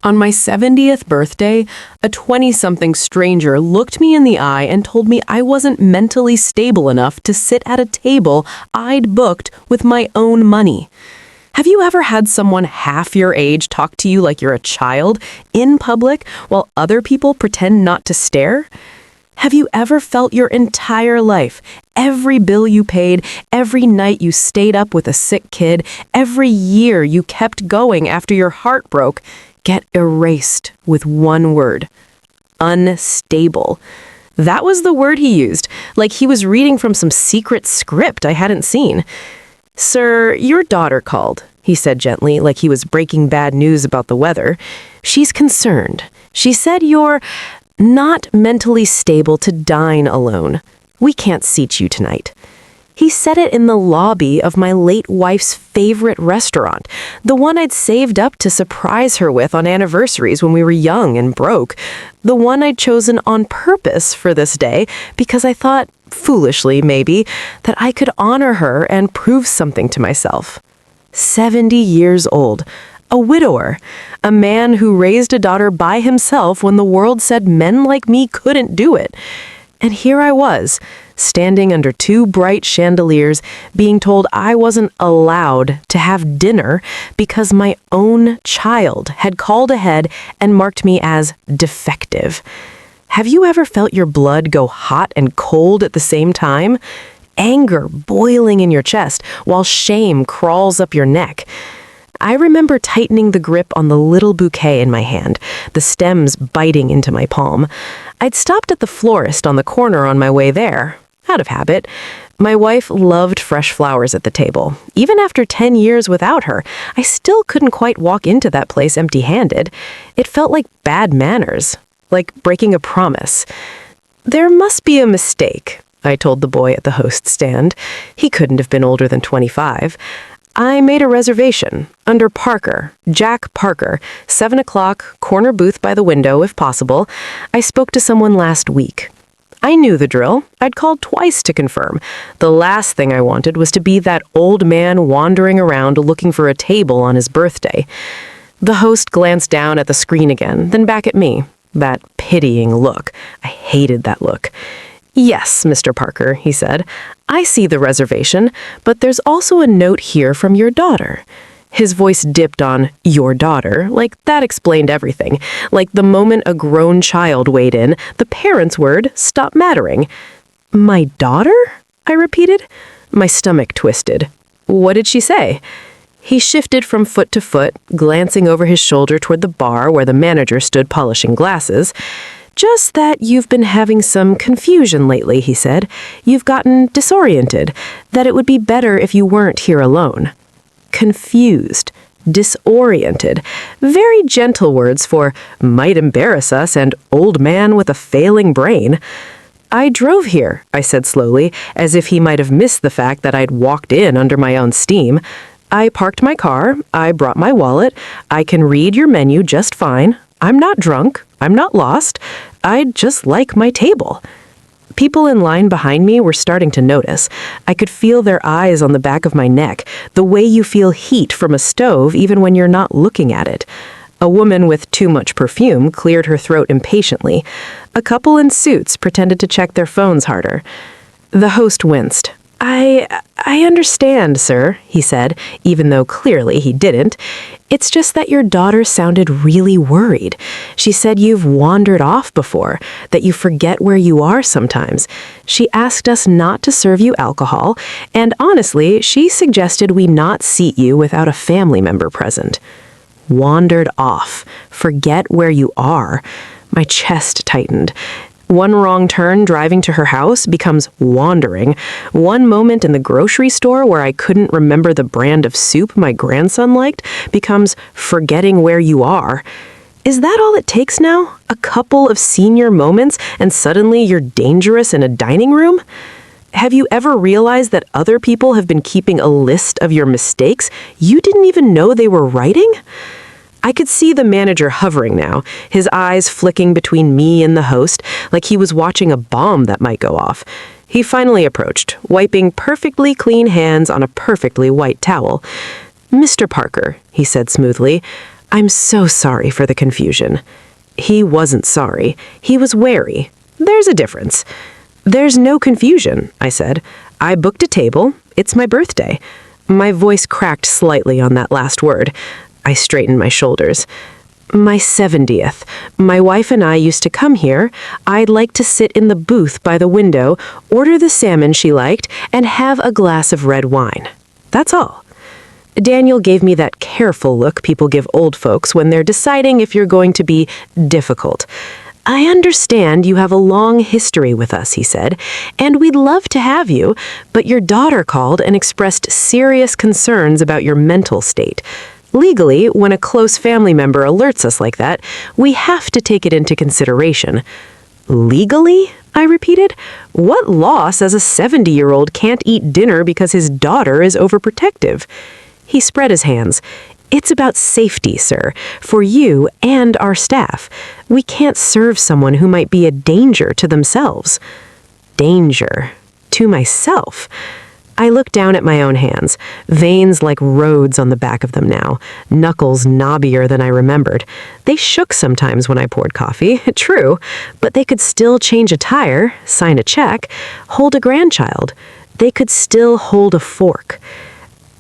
On my 70th birthday, a 20-something stranger looked me in the eye and told me I wasn't mentally stable enough to sit at a table I'd booked with my own money. Have you ever had someone half your age talk to you like you're a child in public while other people pretend not to stare? Have you ever felt your entire life, every bill you paid, every night you stayed up with a sick kid, every year you kept going after your heart broke, get erased with one word: unstable? That was the word he used, like he was reading from some secret script I hadn't seen. "Sir, your daughter called," he said gently, like he was breaking bad news about the weather. "She's concerned. She said you're not mentally stable to dine alone. We can't seat you tonight." He said it in the lobby of my late wife's favorite restaurant, the one I'd saved up to surprise her with on anniversaries when we were young and broke, the one I'd chosen on purpose for this day because I thought, foolishly maybe, that I could honor her and prove something to myself. 70 years old, a widower, a man who raised a daughter by himself when the world said men like me couldn't do it. And here I was, standing under two bright chandeliers, being told I wasn't allowed to have dinner because my own child had called ahead and marked me as defective. Have you ever felt your blood go hot and cold at the same time? Anger boiling in your chest while shame crawls up your neck. I remember tightening the grip on the little bouquet in my hand, the stems biting into my palm. I'd stopped at the florist on the corner on my way there, out of habit. My wife loved fresh flowers at the table. Even after 10 years without her, I still couldn't quite walk into that place empty-handed. It felt like bad manners, like breaking a promise. "There must be a mistake," I told the boy at the host stand. He couldn't have been older than 25. "I made a reservation, under Parker, Jack Parker, 7 o'clock, corner booth by the window, if possible. I spoke to someone last week." I knew the drill. I'd called twice to confirm. The last thing I wanted was to be that old man wandering around looking for a table on his birthday. The host glanced down at the screen again, then back at me. That pitying look. I hated that look. "Yes, Mr. Parker," he said. "I see the reservation, but there's also a note here from your daughter." His voice dipped on "your daughter," like that explained everything. Like the moment a grown child weighed in, the parent's word stopped mattering. "My daughter?" I repeated. My stomach twisted. "What did she say?" He shifted from foot to foot, glancing over his shoulder toward the bar where the manager stood polishing glasses. "Just that you've been having some confusion lately," he said. "You've gotten disoriented, that it would be better if you weren't here alone." Confused, disoriented, very gentle words for "might embarrass us" and "old man with a failing brain." "I drove here," I said slowly, as if he might have missed the fact that I'd walked in under my own steam. "I parked my car, I brought my wallet, I can read your menu just fine. I'm not drunk, I'm not lost, I'd just like my table." People in line behind me were starting to notice. I could feel their eyes on the back of my neck, the way you feel heat from a stove even when you're not looking at it. A woman with too much perfume cleared her throat impatiently. A couple in suits pretended to check their phones harder. The host winced. I understand, sir," he said, even though clearly he didn't. "It's just that your daughter sounded really worried. She said you've wandered off before, that you forget where you are sometimes. She asked us not to serve you alcohol, and honestly, she suggested we not seat you without a family member present." Wandered off. Forget where you are. My chest tightened. One wrong turn driving to her house becomes wandering. One moment in the grocery store where I couldn't remember the brand of soup my grandson liked becomes forgetting where you are. Is that all it takes now? A couple of senior moments and suddenly you're dangerous in a dining room? Have you ever realized that other people have been keeping a list of your mistakes you didn't even know they were writing? I could see the manager hovering now, his eyes flicking between me and the host, like he was watching a bomb that might go off. He finally approached, wiping perfectly clean hands on a perfectly white towel. "Mr. Parker," he said smoothly, I'm so sorry for the confusion. He wasn't sorry. He was wary. There's a difference. There's no confusion, I said. I booked a table. It's my birthday. My voice cracked slightly on that last word. I straightened my shoulders. My 70th. My wife and I used to come here. I'd like to sit in the booth by the window, order the salmon she liked, and have a glass of red wine. That's all. Daniel gave me that careful look people give old folks when they're deciding if you're going to be difficult. I understand you have a long history with us, he said, and we'd love to have you, but your daughter called and expressed serious concerns about your mental state. Legally, when a close family member alerts us like that, we have to take it into consideration. Legally? I repeated. What law says a 70-year-old can't eat dinner because his daughter is overprotective? He spread his hands. It's about safety, sir, for you and our staff. We can't serve someone who might be a danger to themselves. Danger. To myself. I looked down at my own hands, veins like roads on the back of them now, knuckles knobbier than I remembered. They shook sometimes when I poured coffee, true, but they could still change a tire, sign a check, hold a grandchild. They could still hold a fork.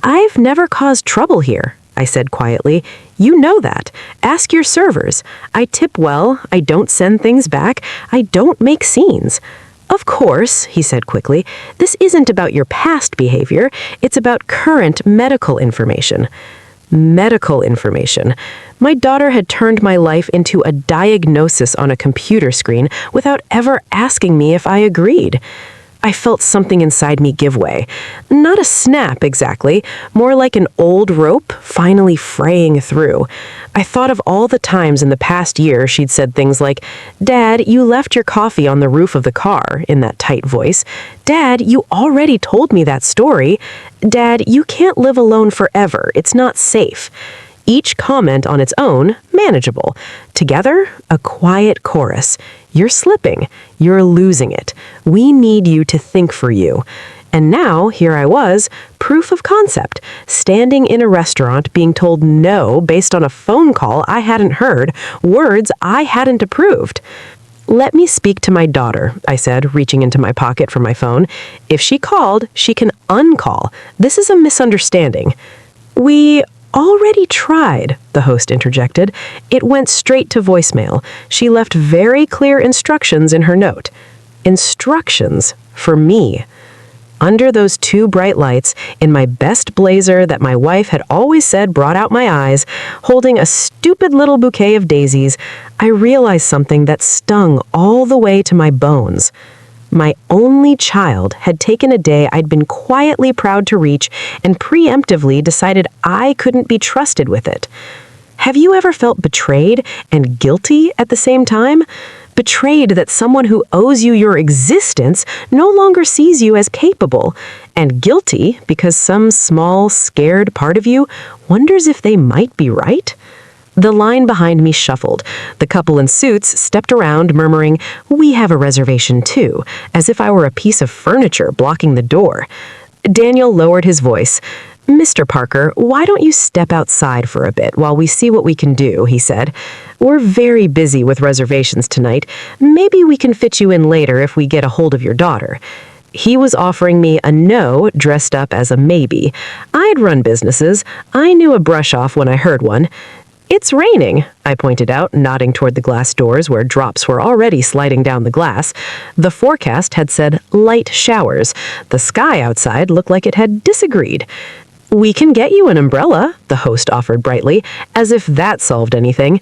I've never caused trouble here, I said quietly. You know that. Ask your servers. I tip well. I don't send things back. I don't make scenes. Of course, he said quickly, this isn't about your past behavior. It's about current medical information. Medical information. My daughter had turned my life into a diagnosis on a computer screen without ever asking me if I agreed. I felt something inside me give way. Not a snap exactly, more like an old rope finally fraying through. I thought of all the times in the past year she'd said things like, "Dad, you left your coffee on the roof of the car," in that tight voice. "Dad, you already told me that story. Dad, you can't live alone forever. It's not safe." Each comment on its own, manageable. Together, a quiet chorus. You're slipping. You're losing it. We need you to think for you. And now, here I was, proof of concept, standing in a restaurant being told no based on a phone call I hadn't heard, words I hadn't approved. Let me speak to my daughter, I said, reaching into my pocket for my phone. If she called, she can uncall. This is a misunderstanding. We already tried, the host interjected. It went straight to voicemail. She left very clear instructions in her note. Instructions for me. Under those two bright lights, in my best blazer that my wife had always said brought out my eyes, holding a stupid little bouquet of daisies, I realized something that stung all the way to my bones. My only child had taken a day I'd been quietly proud to reach and preemptively decided I couldn't be trusted with it. Have you ever felt betrayed and guilty at the same time? Betrayed that someone who owes you your existence no longer sees you as capable, and guilty because some small, scared part of you wonders if they might be right? The line behind me shuffled. The couple in suits stepped around, murmuring, "We have a reservation too," as if I were a piece of furniture blocking the door. Daniel lowered his voice. "Mr. Parker, why don't you step outside for a bit while we see what we can do," he said. "We're very busy with reservations tonight. Maybe we can fit you in later if we get a hold of your daughter." He was offering me a no dressed up as a maybe. I'd run businesses. I knew a brush-off when I heard one. "It's raining," I pointed out, nodding toward the glass doors where drops were already sliding down the glass. The forecast had said light showers. The sky outside looked like it had disagreed. "We can get you an umbrella," the host offered brightly, as if that solved anything.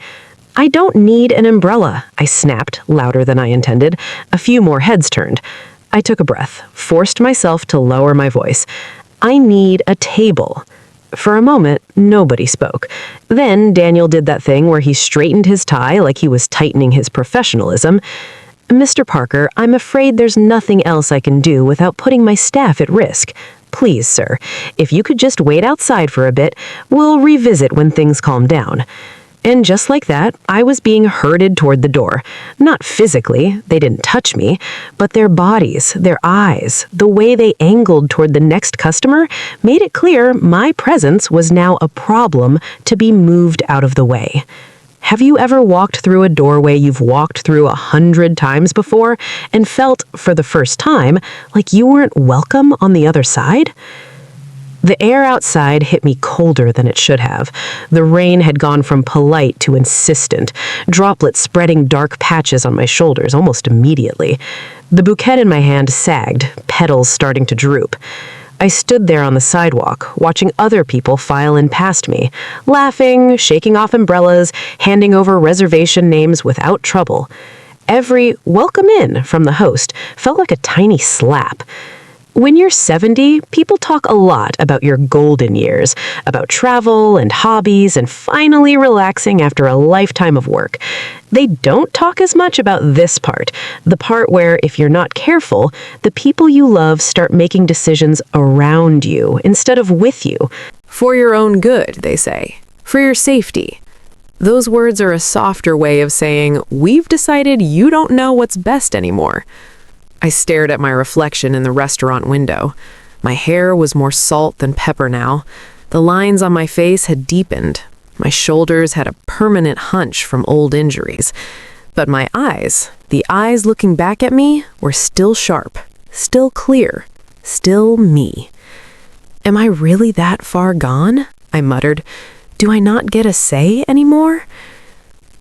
"I don't need an umbrella," I snapped, louder than I intended. A few more heads turned. I took a breath, forced myself to lower my voice. "I need a table." For a moment, nobody spoke. Then Daniel did that thing where he straightened his tie like he was tightening his professionalism. "Mr. Parker, I'm afraid there's nothing else I can do without putting my staff at risk. Please, sir, if you could just wait outside for a bit, we'll revisit when things calm down." And just like that, I was being herded toward the door. Not physically, they didn't touch me, but their bodies, their eyes, the way they angled toward the next customer made it clear my presence was now a problem to be moved out of the way. Have you ever walked through a doorway you've walked through 100 times before and felt, for the first time, like you weren't welcome on the other side? The air outside hit me colder than it should have. The rain had gone from polite to insistent, droplets spreading dark patches on my shoulders almost immediately. The bouquet in my hand sagged, petals starting to droop. I stood there on the sidewalk, watching other people file in past me, laughing, shaking off umbrellas, handing over reservation names without trouble. Every "welcome in" from the host felt like a tiny slap. When you're 70, people talk a lot about your golden years, about travel and hobbies and finally relaxing after a lifetime of work. They don't talk as much about this part, the part where, if you're not careful, the people you love start making decisions around you instead of with you. For your own good, they say. For your safety. Those words are a softer way of saying, we've decided you don't know what's best anymore. I stared at my reflection in the restaurant window. My hair was more salt than pepper now. The lines on my face had deepened. My shoulders had a permanent hunch from old injuries. But my eyes, the eyes looking back at me, were still sharp, still clear, still me. Am I really that far gone? I muttered. Do I not get a say anymore?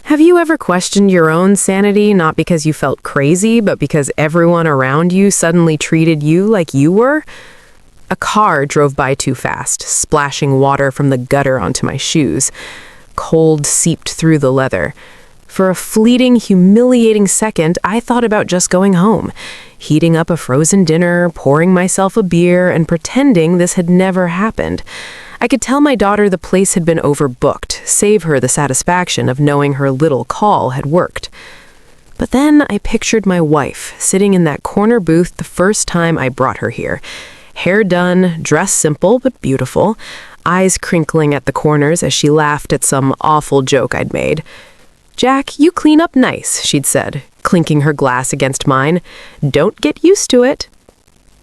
Have you ever questioned your own sanity not because you felt crazy, but because everyone around you suddenly treated you like you were? A car drove by too fast, splashing water from the gutter onto my shoes. Cold seeped through the leather. For a fleeting, humiliating second, I thought about just going home, heating up a frozen dinner, pouring myself a beer, and pretending this had never happened. I could tell my daughter the place had been overbooked, save her the satisfaction of knowing her little call had worked. But then I pictured my wife sitting in that corner booth the first time I brought her here. Hair done, dress simple but beautiful, eyes crinkling at the corners as she laughed at some awful joke I'd made. "Jack, you clean up nice," she'd said, clinking her glass against mine. "Don't get used to it."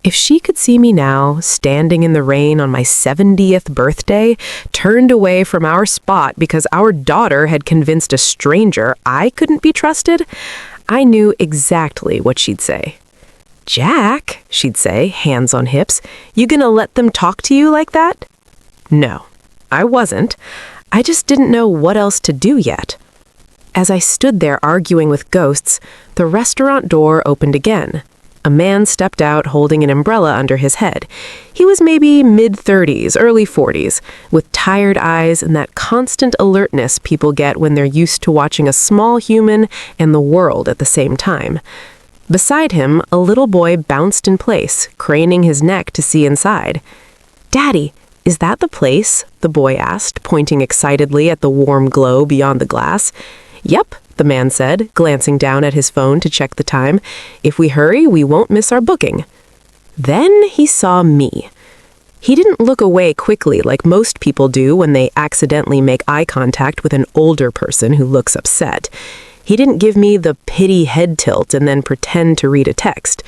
If she could see me now, standing in the rain on my 70th birthday, turned away from our spot because our daughter had convinced a stranger I couldn't be trusted, I knew exactly what she'd say. "Jack," she'd say, hands on hips, "you gonna let them talk to you like that?" No, I wasn't. I just didn't know what else to do yet. As I stood there arguing with ghosts, the restaurant door opened again. A man stepped out holding an umbrella under his head. He was maybe mid-30s, early 40s, with tired eyes and that constant alertness people get when they're used to watching a small human and the world at the same time. Beside him, a little boy bounced in place, craning his neck to see inside. "Daddy, is that the place?" the boy asked, pointing excitedly at the warm glow beyond the glass. "Yep," the man said, glancing down at his phone to check the time. "If we hurry, we won't miss our booking." Then he saw me. He didn't look away quickly like most people do when they accidentally make eye contact with an older person who looks upset. He didn't give me the pity head tilt and then pretend to read a text.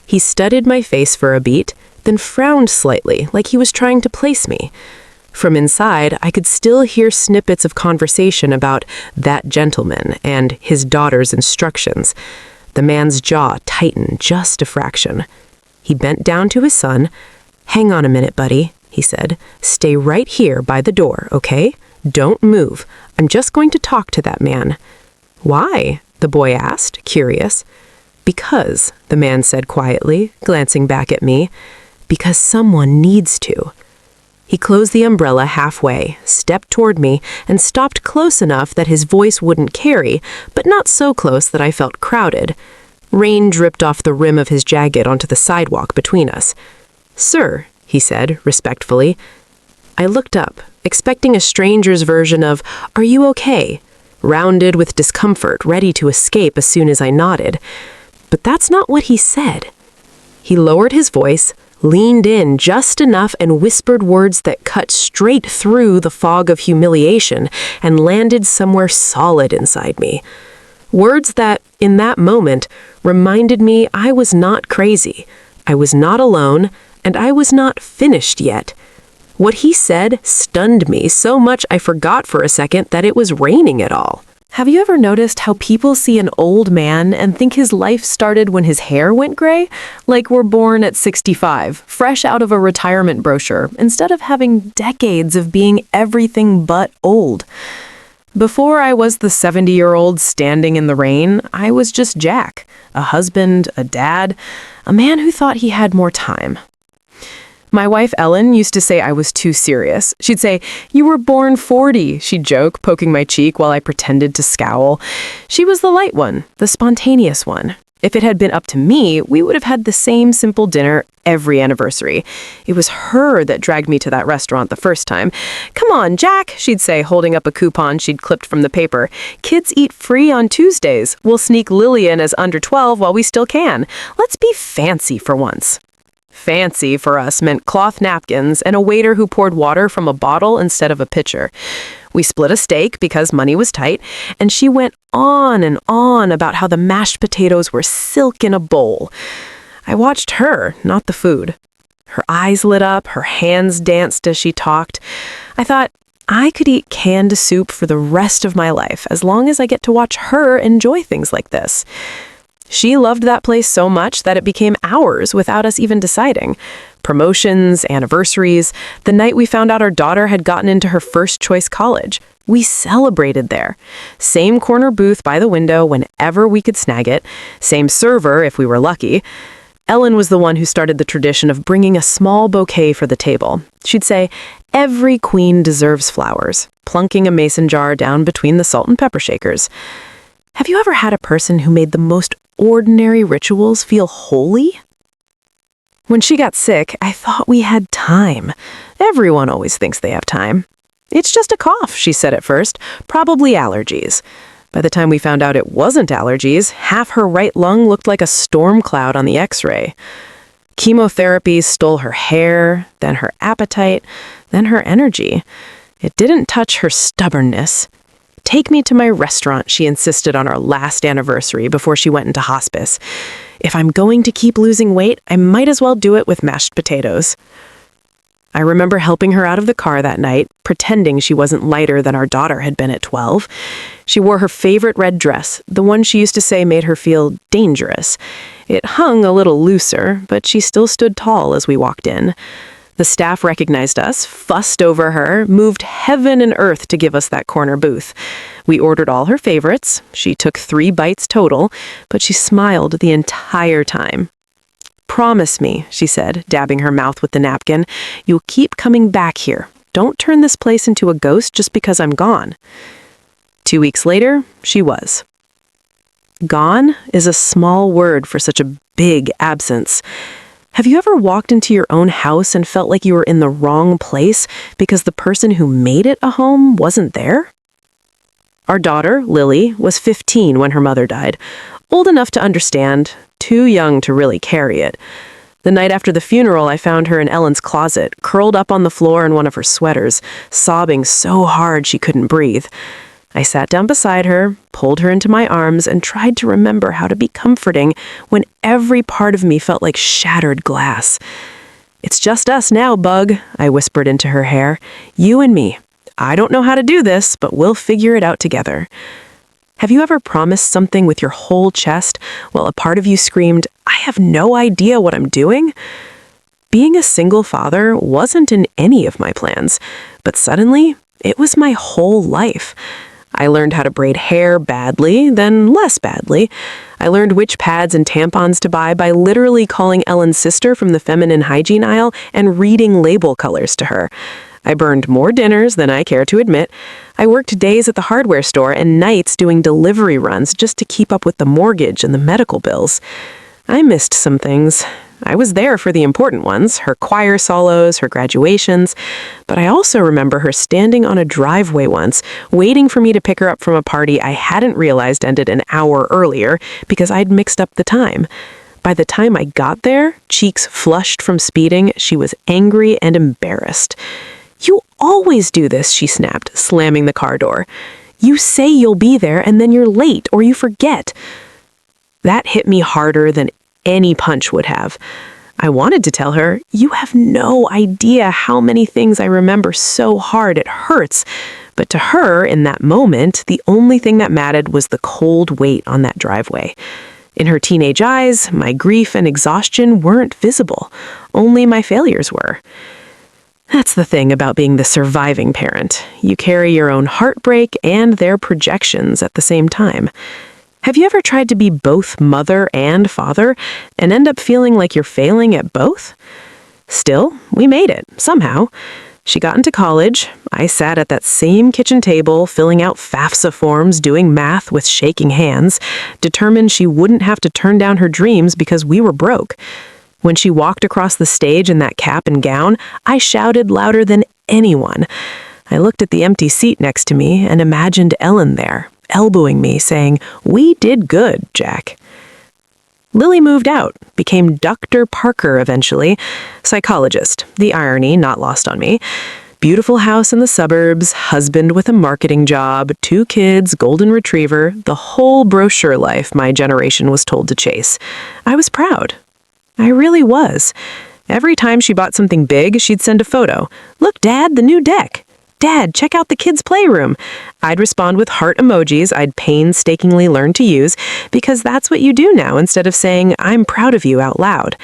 He studied my face for a beat, then frowned slightly, like he was trying to place me. From inside, I could still hear snippets of conversation about that gentleman and his daughter's instructions. The man's jaw tightened just a fraction. He bent down to his son. "Hang on a minute, buddy," he said. "Stay right here by the door, okay? Don't move. I'm just going to talk to that man." "Why?" the boy asked, curious. "Because," the man said quietly, glancing back at me. "Because someone needs to." He closed the umbrella halfway, stepped toward me, and stopped close enough that his voice wouldn't carry, but not so close that I felt crowded. Rain dripped off the rim of his jacket onto the sidewalk between us. "Sir," he said, respectfully. I looked up, expecting a stranger's version of, "Are you okay?" rounded with discomfort, ready to escape as soon as I nodded. But that's not what he said. He lowered his voice, leaned in just enough and whispered words that cut straight through the fog of humiliation and landed somewhere solid inside me. Words that, in that moment, reminded me I was not crazy, I was not alone, and I was not finished yet. What he said stunned me so much I forgot for a second that it was raining at all. Have you ever noticed how people see an old man and think his life started when his hair went gray? Like we're born at 65, fresh out of a retirement brochure, instead of having decades of being everything but old. Before I was the 70-year-old standing in the rain, I was just Jack, a husband, a dad, a man who thought he had more time. My wife Ellen used to say I was too serious. She'd say, "You were born 40, she'd joke, poking my cheek while I pretended to scowl. She was the light one, the spontaneous one. If it had been up to me, we would have had the same simple dinner every anniversary. It was her that dragged me to that restaurant the first time. "Come on, Jack," she'd say, holding up a coupon she'd clipped from the paper. "Kids eat free on Tuesdays. We'll sneak Lily in as under 12 while we still can. Let's be fancy for once." Fancy for us meant cloth napkins and a waiter who poured water from a bottle instead of a pitcher. We split a steak because money was tight, and she went on and on about how the mashed potatoes were silk in a bowl. I watched her, not the food. Her eyes lit up, her hands danced as she talked. I thought, I could eat canned soup for the rest of my life as long as I get to watch her enjoy things like this. She loved that place so much that it became ours without us even deciding. Promotions, anniversaries, the night we found out our daughter had gotten into her first choice college. We celebrated there. Same corner booth by the window whenever we could snag it. Same server if we were lucky. Ellen was the one who started the tradition of bringing a small bouquet for the table. She'd say, "Every queen deserves flowers," plunking a mason jar down between the salt and pepper shakers. Have you ever had a person who made the most ordinary rituals feel holy? When she got sick, I thought we had time. Everyone always thinks they have time. "It's just a cough," she said at first, "probably allergies." By the time we found out it wasn't allergies, half her right lung looked like a storm cloud on the x-ray. Chemotherapy stole her hair, then her appetite, then her energy. It didn't touch her stubbornness. "Take me to my restaurant," she insisted on our last anniversary before she went into hospice. "If I'm going to keep losing weight, I might as well do it with mashed potatoes." I remember helping her out of the car that night, pretending she wasn't lighter than our daughter had been at 12. She wore her favorite red dress, the one she used to say made her feel dangerous. It hung a little looser, but she still stood tall as we walked in. The staff recognized us, fussed over her, moved heaven and earth to give us that corner booth. We ordered all her favorites. She took 3 bites total, but she smiled the entire time. "Promise me," she said, dabbing her mouth with the napkin, "you'll keep coming back here. Don't turn this place into a ghost just because I'm gone." 2 weeks later, she was. Gone is a small word for such a big absence. Have you ever walked into your own house and felt like you were in the wrong place because the person who made it a home wasn't there? Our daughter, Lily, was 15 when her mother died. Old enough to understand, too young to really carry it. The night after the funeral, I found her in Ellen's closet, curled up on the floor in one of her sweaters, sobbing so hard she couldn't breathe. I sat down beside her, pulled her into my arms, and tried to remember how to be comforting when every part of me felt like shattered glass. "It's just us now, Bug," I whispered into her hair. "You and me. I don't know how to do this, but we'll figure it out together." Have you ever promised something with your whole chest while a part of you screamed, "I have no idea what I'm doing"? Being a single father wasn't in any of my plans, but suddenly, it was my whole life. I learned how to braid hair badly, then less badly. I learned which pads and tampons to buy by literally calling Ellen's sister from the feminine hygiene aisle and reading label colors to her. I burned more dinners than I care to admit. I worked days at the hardware store and nights doing delivery runs just to keep up with the mortgage and the medical bills. I missed some things. I was there for the important ones, her choir solos, her graduations, but I also remember her standing on a driveway once, waiting for me to pick her up from a party I hadn't realized ended an hour earlier because I'd mixed up the time. By the time I got there, cheeks flushed from speeding, she was angry and embarrassed. "You always do this," she snapped, slamming the car door. "You say you'll be there and then you're late or you forget." That hit me harder than any punch would have. I wanted to tell her, "You have no idea how many things I remember so hard it hurts." But to her, in that moment, the only thing that mattered was the cold weight on that driveway. In her teenage eyes, my grief and exhaustion weren't visible. Only my failures were. That's the thing about being the surviving parent. You carry your own heartbreak and their projections at the same time. Have you ever tried to be both mother and father and end up feeling like you're failing at both? Still, we made it, somehow. She got into college. I sat at that same kitchen table, filling out FAFSA forms, doing math with shaking hands, determined she wouldn't have to turn down her dreams because we were broke. When she walked across the stage in that cap and gown, I shouted louder than anyone. I looked at the empty seat next to me and imagined Ellen there, elbowing me, saying, "We did good, Jack." Lily moved out, became Dr. Parker eventually, psychologist, the irony not lost on me. Beautiful house in the suburbs, husband with a marketing job, 2 kids, golden retriever, the whole brochure life my generation was told to chase. I was proud. I really was. Every time she bought something big, she'd send a photo. "Look, Dad, the new deck. Dad, check out the kids' playroom." I'd respond with heart emojis I'd painstakingly learned to use, because that's what you do now instead of saying, "I'm proud of you" out loud.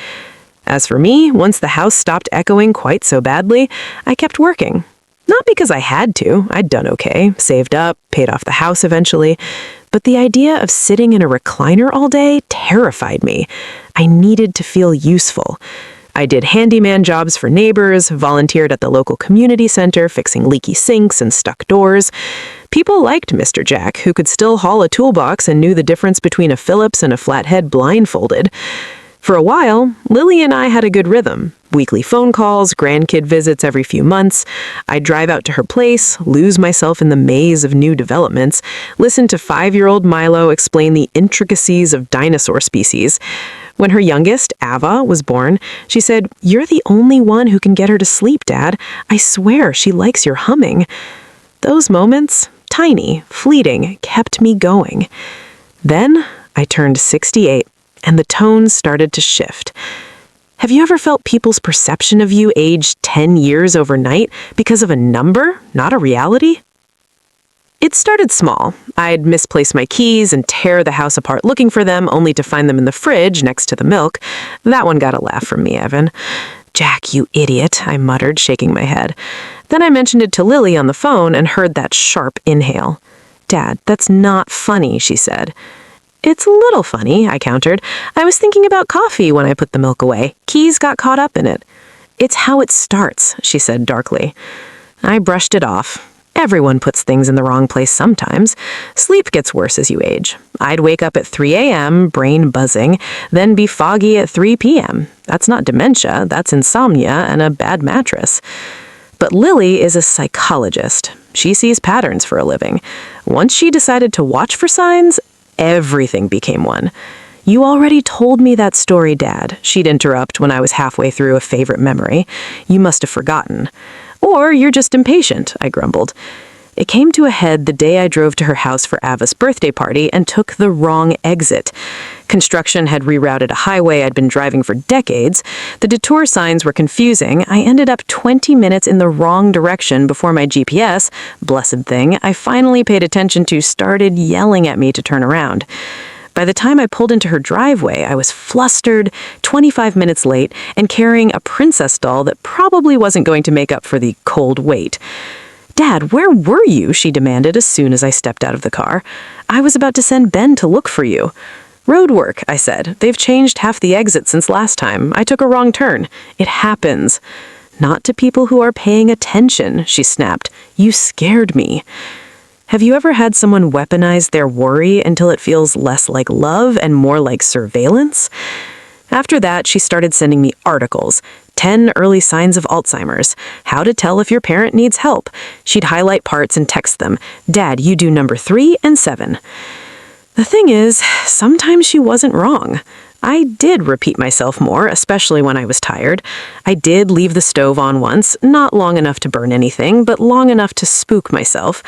As for me, once the house stopped echoing quite so badly, I kept working. Not because I had to. I'd done okay, saved up, paid off the house eventually. But the idea of sitting in a recliner all day terrified me. I needed to feel useful. I did handyman jobs for neighbors, volunteered at the local community center fixing leaky sinks and stuck doors. People liked Mr. Jack, who could still haul a toolbox and knew the difference between a Phillips and a flathead blindfolded. For a while, Lily and I had a good rhythm. Weekly phone calls, grandkid visits every few months. I'd drive out to her place, lose myself in the maze of new developments, listen to 5-year-old Milo explain the intricacies of dinosaur species. When her youngest, Ava, was born, she said, "You're the only one who can get her to sleep, Dad. I swear she likes your humming." Those moments, tiny, fleeting, kept me going. Then I turned 68, and the tone started to shift. Have you ever felt people's perception of you aged 10 years overnight because of a number, not a reality? It started small. I'd misplace my keys and tear the house apart looking for them, only to find them in the fridge next to the milk. That one got a laugh from me, Evan. "Jack, you idiot," I muttered, shaking my head. Then I mentioned it to Lily on the phone and heard that sharp inhale. "Dad, that's not funny," she said. "It's a little funny," I countered. "I was thinking about coffee when I put the milk away. Keys got caught up in it." "It's how it starts," she said darkly. I brushed it off. Everyone puts things in the wrong place sometimes. Sleep gets worse as you age. I'd wake up at 3 a.m., brain buzzing, then be foggy at 3 p.m. That's not dementia, that's insomnia and a bad mattress. But Lily is a psychologist. She sees patterns for a living. Once she decided to watch for signs, everything became one. "You already told me that story, Dad," she'd interrupt when I was halfway through a favorite memory. "You must have forgotten." "Or you're just impatient," I grumbled. It came to a head the day I drove to her house for Ava's birthday party and took the wrong exit. Construction had rerouted a highway I'd been driving for decades. The detour signs were confusing. I ended up 20 minutes in the wrong direction before my GPS, blessed thing, I finally paid attention to, started yelling at me to turn around. By the time I pulled into her driveway, I was flustered, 25 minutes late, and carrying a princess doll that probably wasn't going to make up for the cold wait. "Dad, where were you?" she demanded as soon as I stepped out of the car. "I was about to send Ben to look for you." "Road work," I said. "They've changed half the exits since last time. I took a wrong turn. It happens." "Not to people who are paying attention," she snapped. "You scared me." Have you ever had someone weaponize their worry until it feels less like love and more like surveillance? After that, she started sending me articles. 10 early signs of Alzheimer's. How to tell if your parent needs help. She'd highlight parts and text them. "Dad, you do number 3 and 7. The thing is, sometimes she wasn't wrong. I did repeat myself more, especially when I was tired. I did leave the stove on once, not long enough to burn anything, but long enough to spook myself.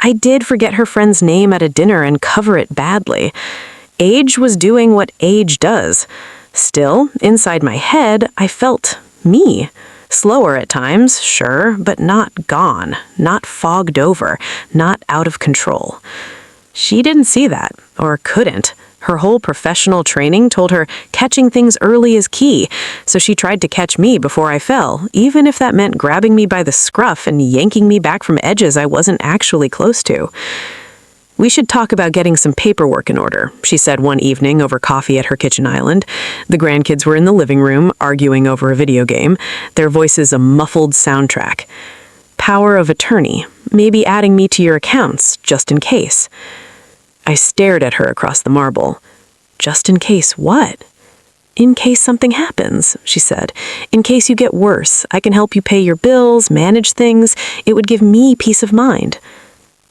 I did forget her friend's name at a dinner and cover it badly. Age was doing what age does. Still, inside my head, I felt me. Slower at times, sure, but not gone, not fogged over, not out of control. She didn't see that, or couldn't. Her whole professional training told her catching things early is key, so she tried to catch me before I fell, even if that meant grabbing me by the scruff and yanking me back from edges I wasn't actually close to. "We should talk about getting some paperwork in order," she said one evening over coffee at her kitchen island. The grandkids were in the living room, arguing over a video game, their voices a muffled soundtrack. "Power of attorney, maybe adding me to your accounts, just in case." I stared at her across the marble. "Just in case what?" "In case something happens," she said. "In case you get worse, I can help you pay your bills, manage things. It would give me peace of mind."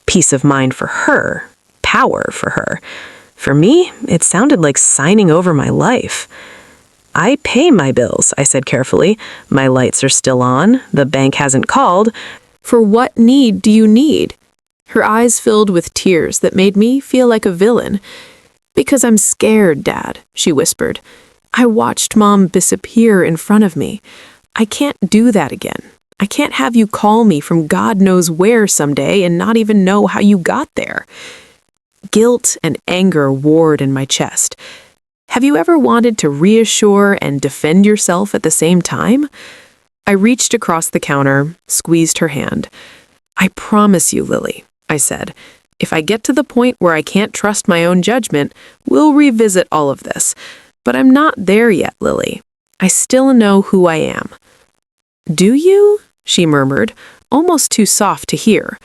Peace of mind for her, power for her. For me, it sounded like signing over my life. "I pay my bills," I said carefully. "My lights are still on. The bank hasn't called." "For what need do you need?" Her eyes filled with tears that made me feel like a villain. "Because I'm scared, Dad," she whispered. "I watched Mom disappear in front of me. I can't do that again. I can't have you call me from God knows where someday and not even know how you got there." Guilt and anger warred in my chest. Have you ever wanted to reassure and defend yourself at the same time? I reached across the counter, squeezed her hand. "I promise you, Lily," I said, "if I get to the point where I can't trust my own judgment, we'll revisit all of this. But I'm not there yet, Lily. I still know who I am." "Do you?" she murmured, almost too soft to hear.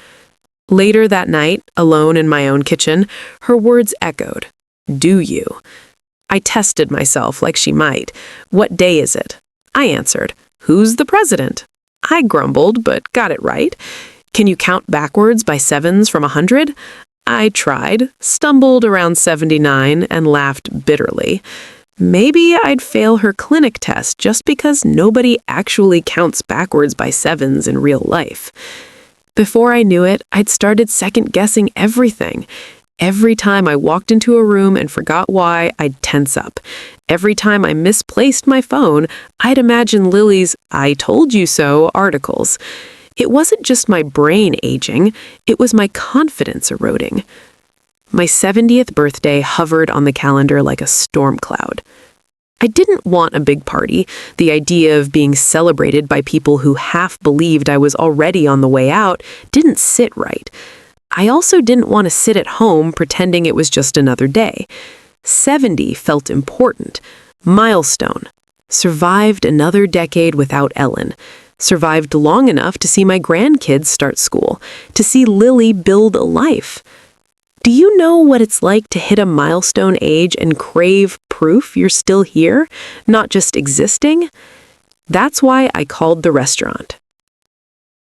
Later that night, alone in my own kitchen, her words echoed. "Do you?" I tested myself like she might. "What day is it?" I answered. "Who's the president?" I grumbled, but got it right. "Can you count backwards by sevens from 100? I tried, stumbled around 79, and laughed bitterly. Maybe I'd fail her clinic test just because nobody actually counts backwards by sevens in real life. Before I knew it, I'd started second-guessing everything. Every time I walked into a room and forgot why, I'd tense up. Every time I misplaced my phone, I'd imagine Lily's "I told you so" articles. It wasn't just my brain aging, it was my confidence eroding. My 70th birthday hovered on the calendar like a storm cloud. I didn't want a big party. The idea of being celebrated by people who half believed I was already on the way out didn't sit right. I also didn't want to sit at home pretending it was just another day. 70 felt important. Milestone. Survived another decade without Ellen. Survived long enough to see my grandkids start school, to see Lily build a life. Do you know what it's like to hit a milestone age and crave proof you're still here, not just existing? That's why I called the restaurant.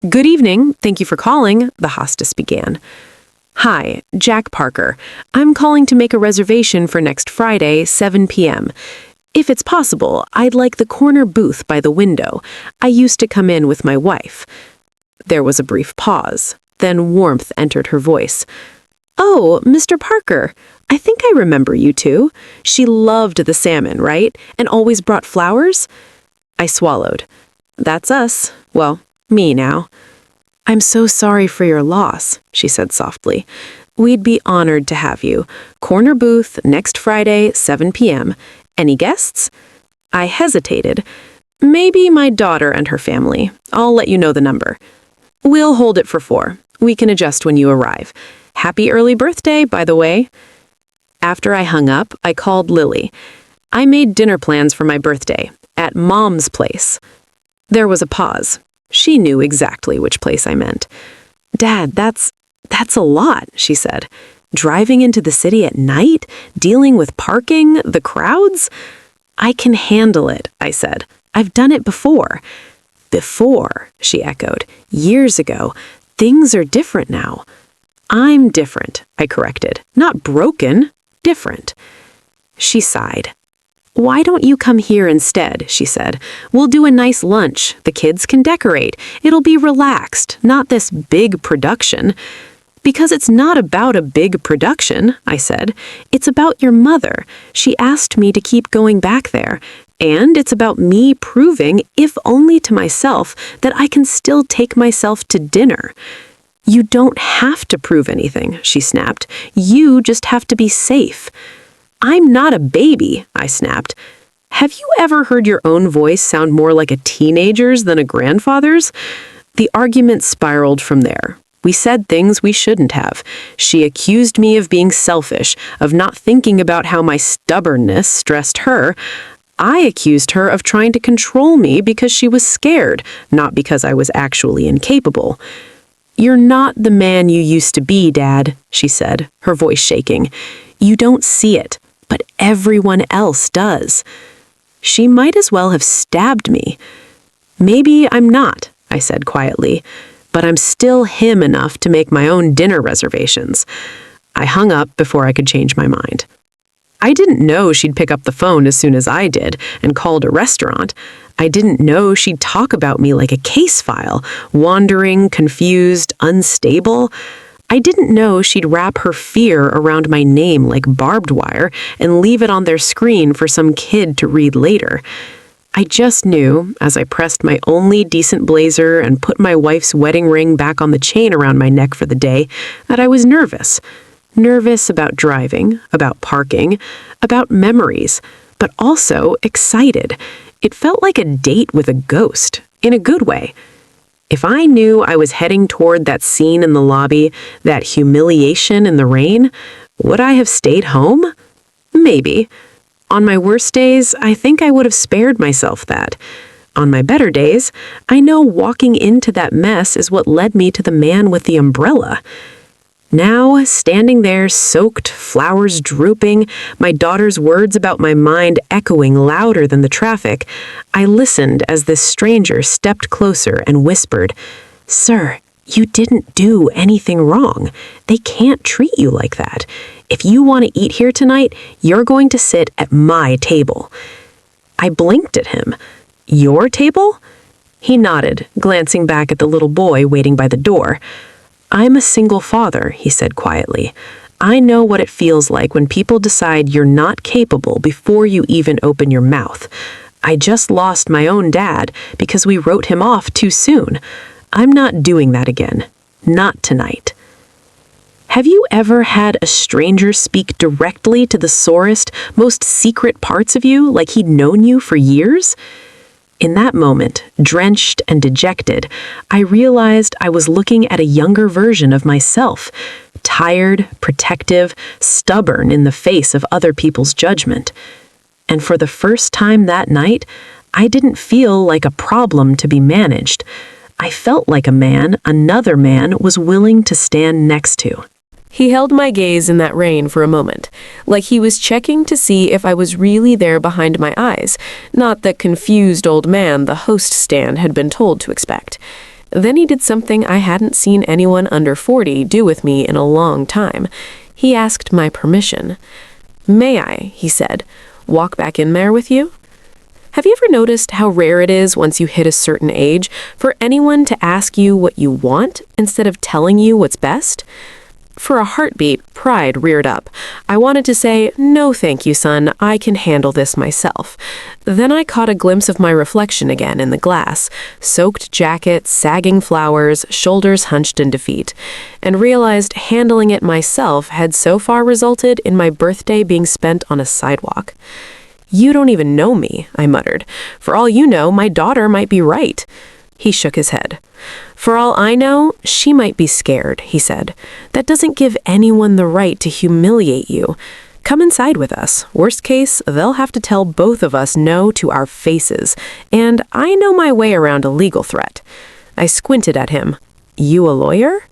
"Good evening. Thank you for calling," the hostess began. "Hi, Jack Parker. I'm calling to make a reservation for next Friday, 7 p.m. If it's possible, I'd like the corner booth by the window. I used to come in with my wife." There was a brief pause. Then warmth entered her voice. "Oh, Mr. Parker, I think I remember you two. She loved the salmon, right? And always brought flowers?" I swallowed. "That's us. Well, me now." "I'm so sorry for your loss," she said softly. "We'd be honored to have you. Corner booth, next Friday, 7 p.m. Any guests?" I hesitated. "Maybe my daughter and her family. I'll let you know the number." "We'll hold it for 4. We can adjust when you arrive. Happy early birthday, by the way." After I hung up, I called Lily. I made dinner plans for my birthday, at Mom's place. There was a pause. She knew exactly which place I meant. "Dad, that's a lot," she said. "Driving into the city at night? Dealing with parking? The crowds?" "I can handle it," I said. "I've done it before." "Before," she echoed. "Years ago. Things are different now." "I'm different," I corrected. "Not broken. Different." She sighed. "Why don't you come here instead?" she said. "We'll do a nice lunch. The kids can decorate. It'll be relaxed, not this big production." "Because it's not about a big production," I said. "It's about your mother. She asked me to keep going back there. And it's about me proving, if only to myself, that I can still take myself to dinner." "You don't have to prove anything," she snapped. "You just have to be safe." "I'm not a baby," I snapped. "Have you ever heard your own voice sound more like a teenager's than a grandfather's?" The argument spiraled from there. We said things we shouldn't have. She accused me of being selfish, of not thinking about how my stubbornness stressed her. I accused her of trying to control me because she was scared, not because I was actually incapable. "You're not the man you used to be, Dad," she said, her voice shaking. "You don't see it, but everyone else does." She might as well have stabbed me. "Maybe I'm not," I said quietly, "but I'm still him enough to make my own dinner reservations." I hung up before I could change my mind. I didn't know she'd pick up the phone as soon as I did and called a restaurant. I didn't know she'd talk about me like a case file, wandering, confused, unstable. I didn't know she'd wrap her fear around my name like barbed wire and leave it on their screen for some kid to read later. I just knew, as I pressed my only decent blazer and put my wife's wedding ring back on the chain around my neck for the day, that I was nervous. Nervous about driving, about parking, about memories, but also excited. It felt like a date with a ghost, in a good way. If I knew I was heading toward that scene in the lobby, that humiliation in the rain, would I have stayed home? Maybe. On my worst days, I think I would have spared myself that. On my better days, I know walking into that mess is what led me to the man with the umbrella. Now, standing there, soaked, flowers drooping, my daughter's words about my mind echoing louder than the traffic, I listened as this stranger stepped closer and whispered, "Sir, you didn't do anything wrong. They can't treat you like that. If you want to eat here tonight, you're going to sit at my table." I blinked at him. "Your table?" He nodded, glancing back at the little boy waiting by the door. "I'm a single father," he said quietly. "I know what it feels like when people decide you're not capable before you even open your mouth. I just lost my own dad because we wrote him off too soon. I'm not doing that again. Not tonight." Have you ever had a stranger speak directly to the sorest, most secret parts of you like he'd known you for years? In that moment, drenched and dejected, I realized I was looking at a younger version of myself, tired, protective, stubborn in the face of other people's judgment. And for the first time that night, I didn't feel like a problem to be managed. I felt like a man another man was willing to stand next to. He held my gaze in that rain for a moment, like he was checking to see if I was really there behind my eyes, not the confused old man the host stand had been told to expect. Then he did something I hadn't seen anyone under 40 do with me in a long time. He asked my permission. "May I," he said, "walk back in there with you?" Have you ever noticed how rare it is once you hit a certain age for anyone to ask you what you want instead of telling you what's best? For a heartbeat, pride reared up. I wanted to say, "No thank you, son, I can handle this myself." Then I caught a glimpse of my reflection again in the glass, soaked jacket, sagging flowers, shoulders hunched in defeat, and realized handling it myself had so far resulted in my birthday being spent on a sidewalk. "You don't even know me," I muttered. "For all you know, my daughter might be right." He shook his head. "For all I know, she might be scared," he said. "That doesn't give anyone the right to humiliate you. Come inside with us. Worst case, they'll have to tell both of us no to our faces. And I know my way around a legal threat." I squinted at him. "You a lawyer?"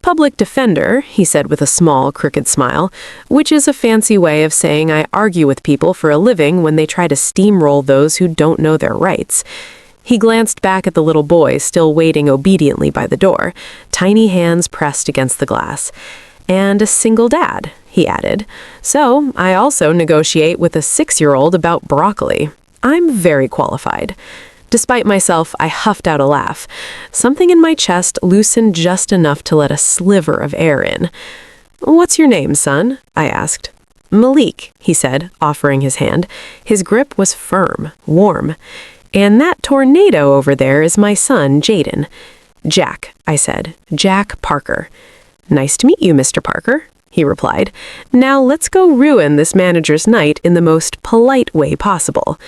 "Public defender," he said with a small, crooked smile, which is a fancy way of saying I argue with people for a living when they try to steamroll those who don't know their rights. He glanced back at the little boy still waiting obediently by the door, tiny hands pressed against the glass. "And a single dad," he added. So I also negotiate with a 6-year-old about broccoli. I'm very qualified. Despite myself, I huffed out a laugh. Something in my chest loosened just enough to let a sliver of air in. "What's your name, son?" I asked. "Malik," he said, offering his hand. His grip was firm, warm. "And that tornado over there is my son, Jaden." "Jack," I said. "Jack Parker." "Nice to meet you, Mr. Parker," he replied. "Now let's go ruin this manager's night in the most polite way possible."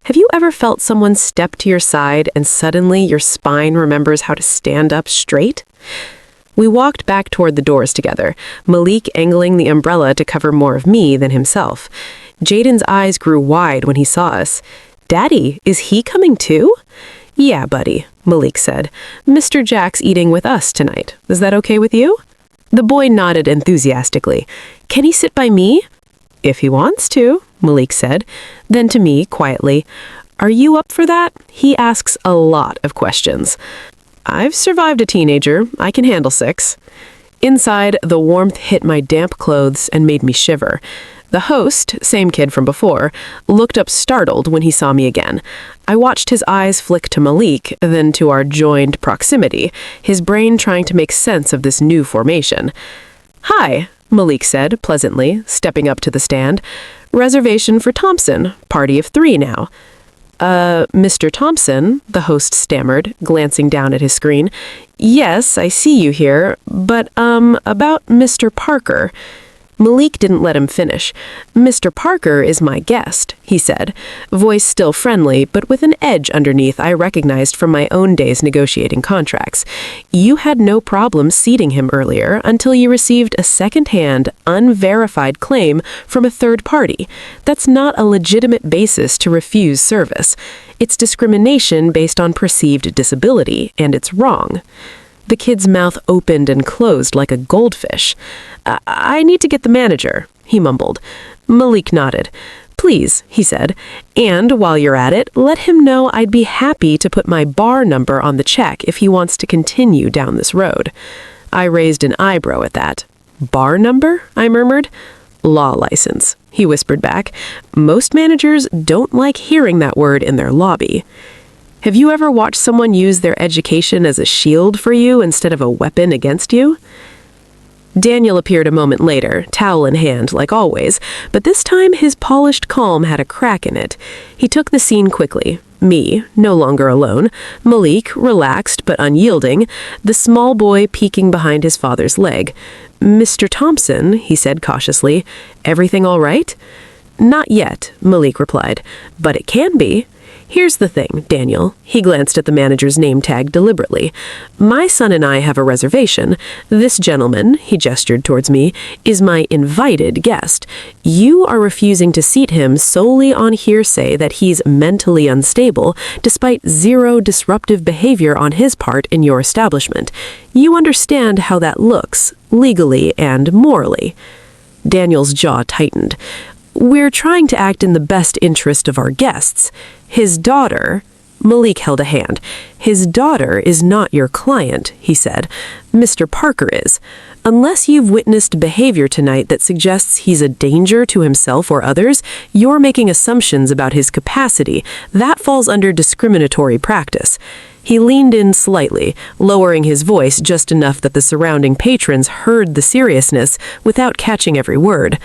Have you ever felt someone step to your side and suddenly your spine remembers how to stand up straight? We walked back toward the doors together, Malik angling the umbrella to cover more of me than himself. Jaden's eyes grew wide when he saw us. "Daddy, is he coming too?" "Yeah, buddy," Malik said. "Mr. Jack's eating with us tonight. Is that okay with you?" The boy nodded enthusiastically. "Can he sit by me?" "If he wants to," Malik said. Then to me, quietly, "Are you up for that? He asks a lot of questions." "I've survived a teenager. I can handle 6. Inside, the warmth hit my damp clothes and made me shiver. The host, same kid from before, looked up startled when he saw me again. I watched his eyes flick to Malik, then to our joined proximity, his brain trying to make sense of this new formation. "Hi," Malik said pleasantly, stepping up to the stand. "Reservation for Thompson. Party of 3 now." Mr. Thompson," the host stammered, glancing down at his screen. "Yes, I see you here, but, about Mr. Parker." Malik didn't let him finish. "Mr. Parker is my guest," he said, voice still friendly, but with an edge underneath I recognized from my own days negotiating contracts. "You had no problem seating him earlier until you received a second-hand, unverified claim from a third party. That's not a legitimate basis to refuse service. It's discrimination based on perceived disability, and it's wrong." The kid's mouth opened and closed like a goldfish. I need to get the manager," he mumbled. Malik nodded. "Please," he said, "and while you're at it, let him know I'd be happy to put my bar number on the check if he wants to continue down this road." I raised an eyebrow at that. "Bar number?" I murmured. "Law license," he whispered back. "Most managers don't like hearing that word in their lobby." Have you ever watched someone use their education as a shield for you instead of a weapon against you? Daniel appeared a moment later, towel in hand, like always, but this time his polished calm had a crack in it. He took the scene quickly. Me, no longer alone, Malik, relaxed but unyielding, the small boy peeking behind his father's leg. "Mr. Thompson," he said cautiously, "everything all right?" "Not yet," Malik replied, "but it can be. Here's the thing, Daniel." He glanced at the manager's name tag deliberately. "My son and I have a reservation. This gentleman," he gestured towards me, "is my invited guest. You are refusing to seat him solely on hearsay that he's mentally unstable, despite zero disruptive behavior on his part in your establishment. You understand how that looks, legally and morally." Daniel's jaw tightened. "We're trying to act in the best interest of our guests. His daughter," Malik held a hand. "His daughter is not your client," he said. "Mr. Parker is. Unless you've witnessed behavior tonight that suggests he's a danger to himself or others, you're making assumptions about his capacity. That falls under discriminatory practice." He leaned in slightly, lowering his voice just enough that the surrounding patrons heard the seriousness without catching every word.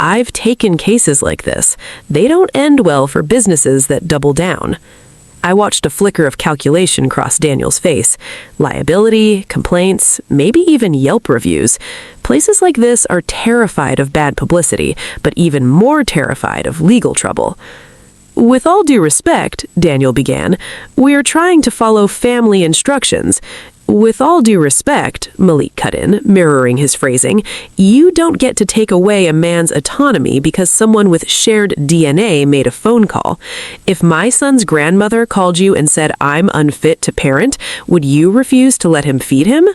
"I've taken cases like this. They don't end well for businesses that double down." I watched a flicker of calculation cross Daniel's face. Liability, complaints, maybe even Yelp reviews. Places like this are terrified of bad publicity, but even more terrified of legal trouble. "With all due respect," Daniel began, "we're trying to follow family instructions." "With all due respect," Malik cut in, mirroring his phrasing, "you don't get to take away a man's autonomy because someone with shared DNA made a phone call. If my son's grandmother called you and said I'm unfit to parent, would you refuse to let him feed him?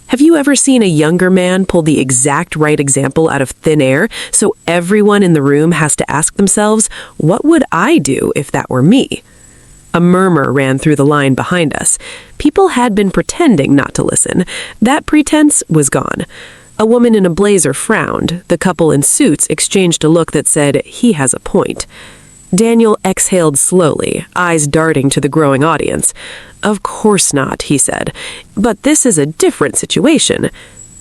Have you ever seen a younger man pull the exact right example out of thin air so everyone in the room has to ask themselves, what would I do if that were me?" A murmur ran through the line behind us. People had been pretending not to listen. That pretense was gone. A woman in a blazer frowned. The couple in suits exchanged a look that said, "He has a point." Daniel exhaled slowly, eyes darting to the growing audience. "Of course not," he said. "But this is a different situation."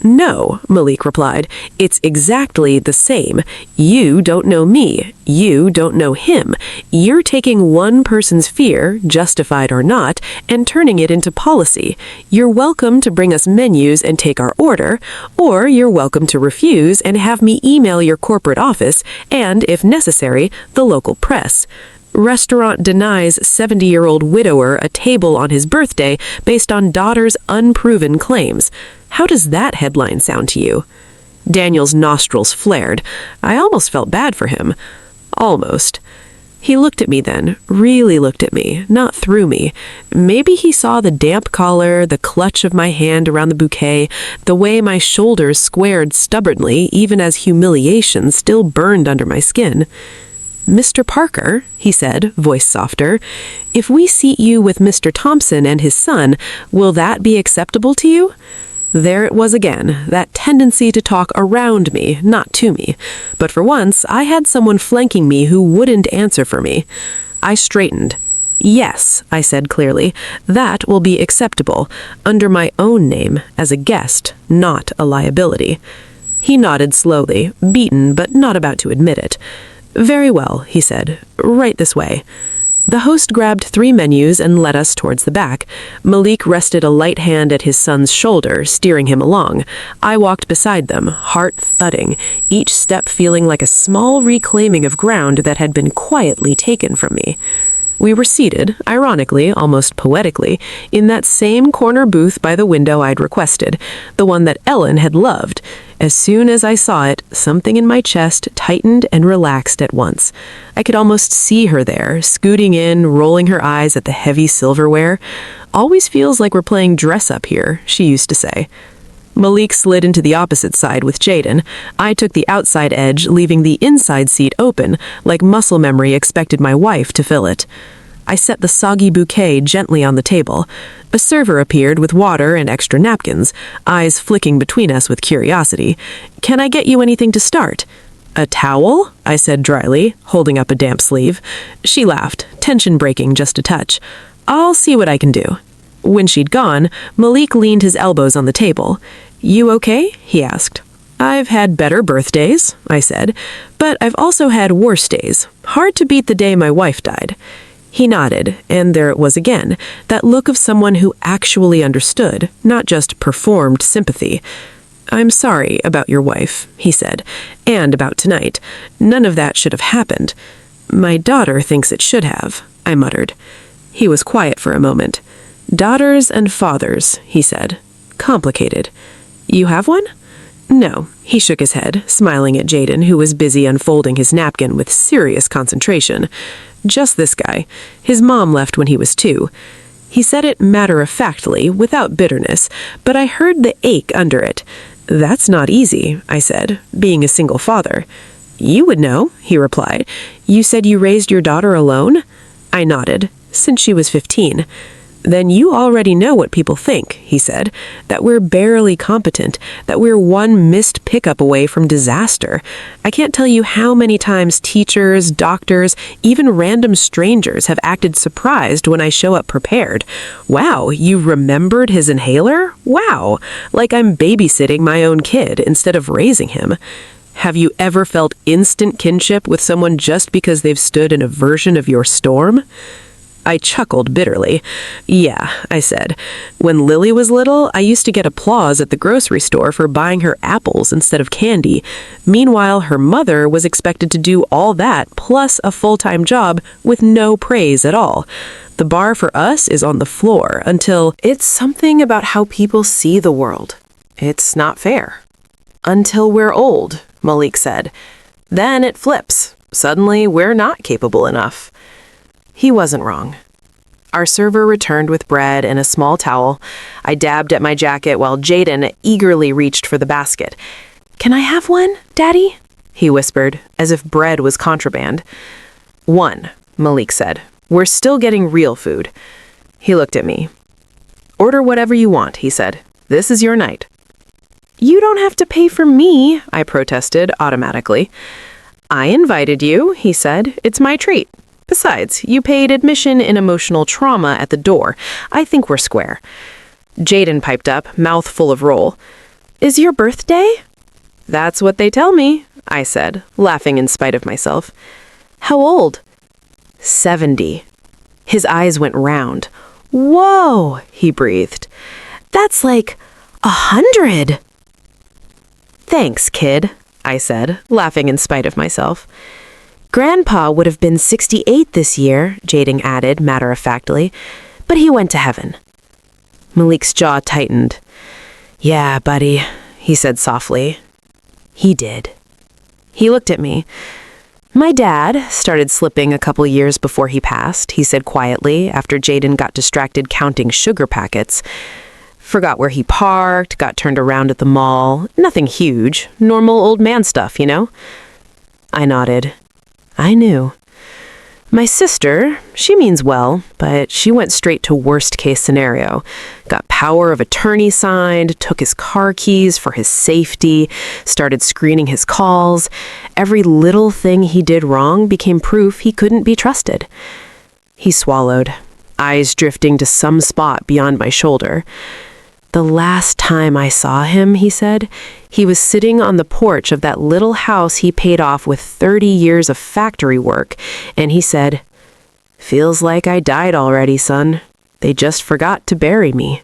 "No," Malik replied. "It's exactly the same. You don't know me. You don't know him. You're taking one person's fear, justified or not, and turning it into policy. You're welcome to bring us menus and take our order, or you're welcome to refuse and have me email your corporate office and, if necessary, the local press. Restaurant denies 70-year-old widower a table on his birthday based on daughter's unproven claims. How does that headline sound to you?" Daniel's nostrils flared. I almost felt bad for him. Almost. He looked at me then, really looked at me, not through me. Maybe he saw the damp collar, the clutch of my hand around the bouquet, the way my shoulders squared stubbornly even as humiliation still burned under my skin. "Mr. Parker," he said, voice softer, "if we seat you with Mr. Thompson and his son, will that be acceptable to you?" There it was again, that tendency to talk around me, not to me. But for once, I had someone flanking me who wouldn't answer for me. I straightened. "Yes," I said clearly, "that will be acceptable, under my own name, as a guest, not a liability." He nodded slowly, beaten but not about to admit it. "Very well," he said. "Right this way." The host grabbed 3 menus and led us towards the back. Malik rested a light hand at his son's shoulder, steering him along. I walked beside them, heart thudding, each step feeling like a small reclaiming of ground that had been quietly taken from me. We were seated, ironically, almost poetically, in that same corner booth by the window I'd requested, the one that Ellen had loved. As soon as I saw it, something in my chest tightened and relaxed at once. I could almost see her there, scooting in, rolling her eyes at the heavy silverware. "Always feels like we're playing dress-up here," she used to say. Malik slid into the opposite side with Jaden. I took the outside edge, leaving the inside seat open, like muscle memory expected my wife to fill it. I set the soggy bouquet gently on the table. A server appeared with water and extra napkins, eyes flicking between us with curiosity. "Can I get you anything to start?" "A towel?" I said dryly, holding up a damp sleeve. She laughed, tension breaking just a touch. "I'll see what I can do." When she'd gone, Malik leaned his elbows on the table. "You okay?" he asked. "I've had better birthdays," I said, "but I've also had worse days. Hard to beat the day my wife died." He nodded, and there it was again, that look of someone who actually understood, not just performed sympathy. "I'm sorry about your wife," he said, "and about tonight. None of that should have happened." "My daughter thinks it should have," I muttered. He was quiet for a moment. "Daughters and fathers," he said. "Complicated. You have one?" "No," he shook his head, smiling at Jaden, who was busy unfolding his napkin with serious concentration. "Just this guy. His mom left when he was 2. He said it matter-of-factly, without bitterness, but I heard the ache under it. "That's not easy," I said, "being a single father." "You would know," he replied. "You said you raised your daughter alone?" I nodded. "Since she was 15. "Then you already know what people think," he said, "that we're barely competent, that we're one missed pickup away from disaster. I can't tell you how many times teachers, doctors, even random strangers have acted surprised when I show up prepared. 'Wow, you remembered his inhaler? Wow!' Like I'm babysitting my own kid instead of raising him. Have you ever felt instant kinship with someone just because they've stood in a version of your storm?" I chuckled bitterly. "Yeah," I said. "When Lily was little, I used to get applause at the grocery store for buying her apples instead of candy. Meanwhile, her mother was expected to do all that plus a full-time job with no praise at all. The bar for us is on the floor until it's something about how people see the world. It's not fair. Until we're old," Malik said. "Then it flips. Suddenly, we're not capable enough." He wasn't wrong. Our server returned with bread and a small towel. I dabbed at my jacket while Jaden eagerly reached for the basket. "Can I have one, Daddy?" he whispered, as if bread was contraband. "One," Malik said. "We're still getting real food." He looked at me. "Order whatever you want," he said. "This is your night." You don't have to pay for me, I protested automatically. I invited you, he said. It's my treat. Besides, you paid admission in emotional trauma at the door. I think we're square. Jaden piped up, mouth full of roll. Is your birthday? That's what they tell me, I said, laughing in spite of myself. How old? 70. His eyes went round. Whoa, he breathed. That's like 100. Thanks, kid, I said, laughing in spite of myself. Grandpa would have been 68 this year, Jaden added matter-of-factly, but he went to heaven. Malik's jaw tightened. Yeah, buddy, he said softly. He did. He looked at me. My dad started slipping a couple years before he passed, he said quietly after Jaden got distracted counting sugar packets. Forgot where he parked, got turned around at the mall. Nothing huge. Normal old man stuff, you know? I nodded. I knew. My sister, she means well, but she went straight to worst case scenario. Got power of attorney signed, took his car keys for his safety, started screening his calls. Every little thing he did wrong became proof he couldn't be trusted. He swallowed, eyes drifting to some spot beyond my shoulder. The last time I saw him, he said, he was sitting on the porch of that little house he paid off with 30 years of factory work, and he said, Feels like I died already, son. They just forgot to bury me.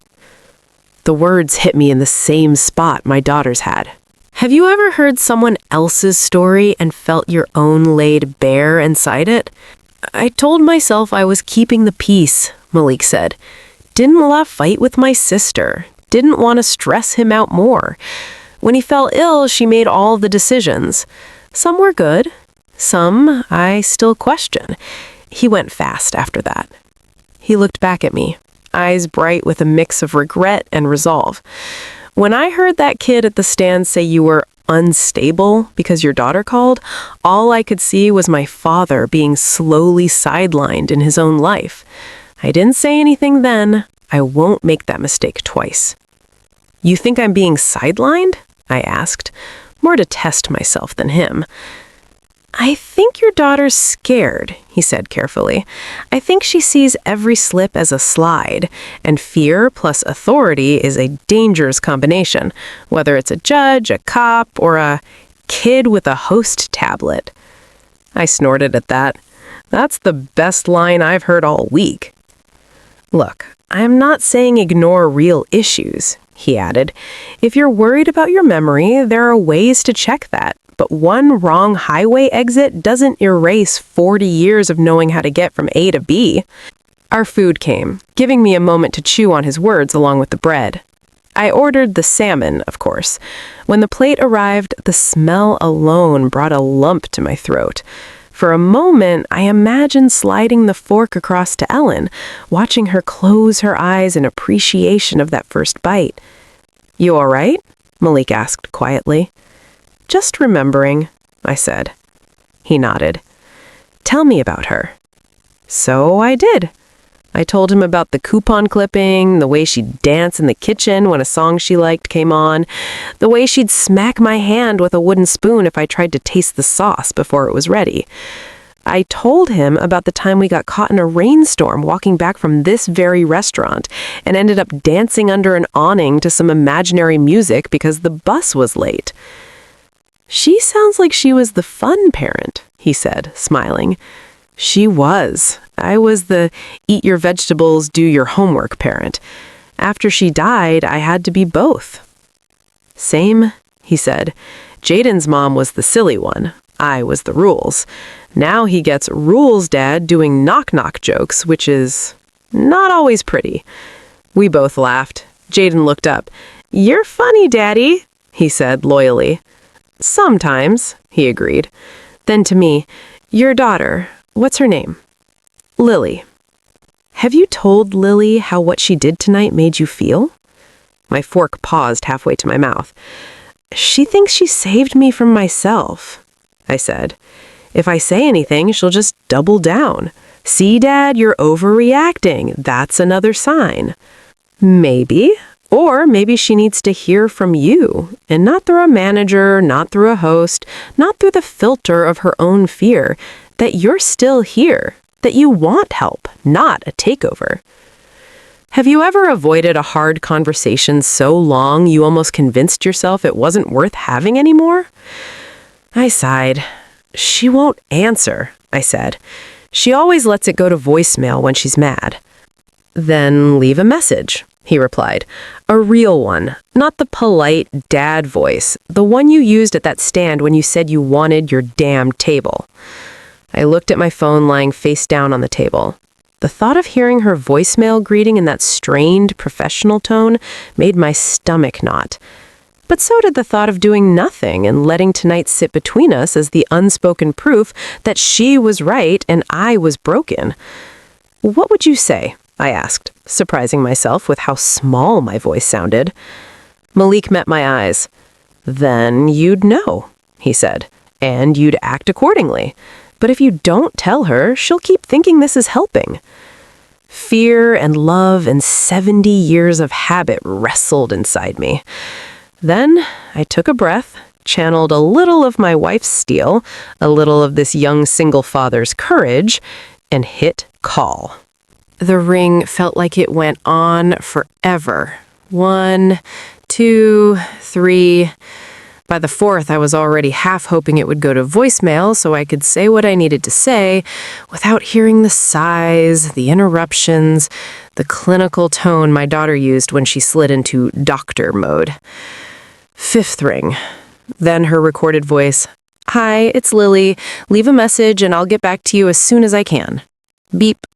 The words hit me in the same spot my daughters had. Have you ever heard someone else's story and felt your own laid bare inside it? I told myself I was keeping the peace, Malik said. Didn't want to fight with my sister. Didn't want to stress him out more. When he fell ill, she made all the decisions. Some were good. Some I still question. He went fast after that. He looked back at me, eyes bright with a mix of regret and resolve. When I heard that kid at the stand say you were unstable because your daughter called, all I could see was my father being slowly sidelined in his own life. I didn't say anything then. I won't make that mistake twice. You think I'm being sidelined? I asked, more to test myself than him. I think your daughter's scared, he said carefully. I think she sees every slip as a slide, and fear plus authority is a dangerous combination, whether it's a judge, a cop, or a kid with a host tablet. I snorted at that. That's the best line I've heard all week. Look, I'm not saying ignore real issues, he added. If you're worried about your memory, there are ways to check that. But one wrong highway exit doesn't erase 40 years of knowing how to get from A to B. Our food came, giving me a moment to chew on his words along with the bread. I ordered the salmon, of course. When the plate arrived, the smell alone brought a lump to my throat. For a moment, I imagined sliding the fork across to Ellen, watching her close her eyes in appreciation of that first bite. You all right? Malik asked quietly. Just remembering, I said. He nodded. Tell me about her. So I did. I told him about the coupon clipping, the way she'd dance in the kitchen when a song she liked came on, the way she'd smack my hand with a wooden spoon if I tried to taste the sauce before it was ready. I told him about the time we got caught in a rainstorm walking back from this very restaurant and ended up dancing under an awning to some imaginary music because the bus was late. She sounds like she was the fun parent, he said, smiling. She was. I was the eat your vegetables, do your homework parent. After she died, I had to be both. Same, he said. Jaden's mom was the silly one. I was the rules. Now he gets rules dad doing knock-knock jokes, which is not always pretty. We both laughed. Jaden looked up. You're funny, Daddy, he said loyally. Sometimes, he agreed. Then to me, your daughter, what's her name? Lily. Have you told Lily how what she did tonight made you feel? My fork paused halfway to my mouth. She thinks she saved me from myself, I said. If I say anything, she'll just double down. See, Dad, you're overreacting. That's another sign. Maybe, Or maybe she needs to hear from you, and not through a manager, not through a host, not through the filter of her own fear, that you're still here, that you want help, not a takeover. Have you ever avoided a hard conversation so long you almost convinced yourself it wasn't worth having anymore? I sighed. She won't answer, I said. She always lets it go to voicemail when she's mad. Then leave a message, he replied. A real one, not the polite dad voice, the one you used at that stand when you said you wanted your damn table. I looked at my phone lying face down on the table. The thought of hearing her voicemail greeting in that strained, professional tone made my stomach knot. But so did the thought of doing nothing and letting tonight sit between us as the unspoken proof that she was right and I was broken. What would you say? I asked, surprising myself with how small my voice sounded. Malik met my eyes. Then you'd know, he said, and you'd act accordingly. But if you don't tell her, she'll keep thinking this is helping. Fear and love and 70 years of habit wrestled inside me. Then I took a breath, channeled a little of my wife's steel, a little of this young single father's courage, and hit call. The ring felt like it went on forever. 1, 2, 3. By the 4th, I was already half hoping it would go to voicemail so I could say what I needed to say without hearing the sighs, the interruptions, the clinical tone my daughter used when she slid into doctor mode. 5th ring. Then her recorded voice. Hi, it's Lily. Leave a message and I'll get back to you as soon as I can. Beep.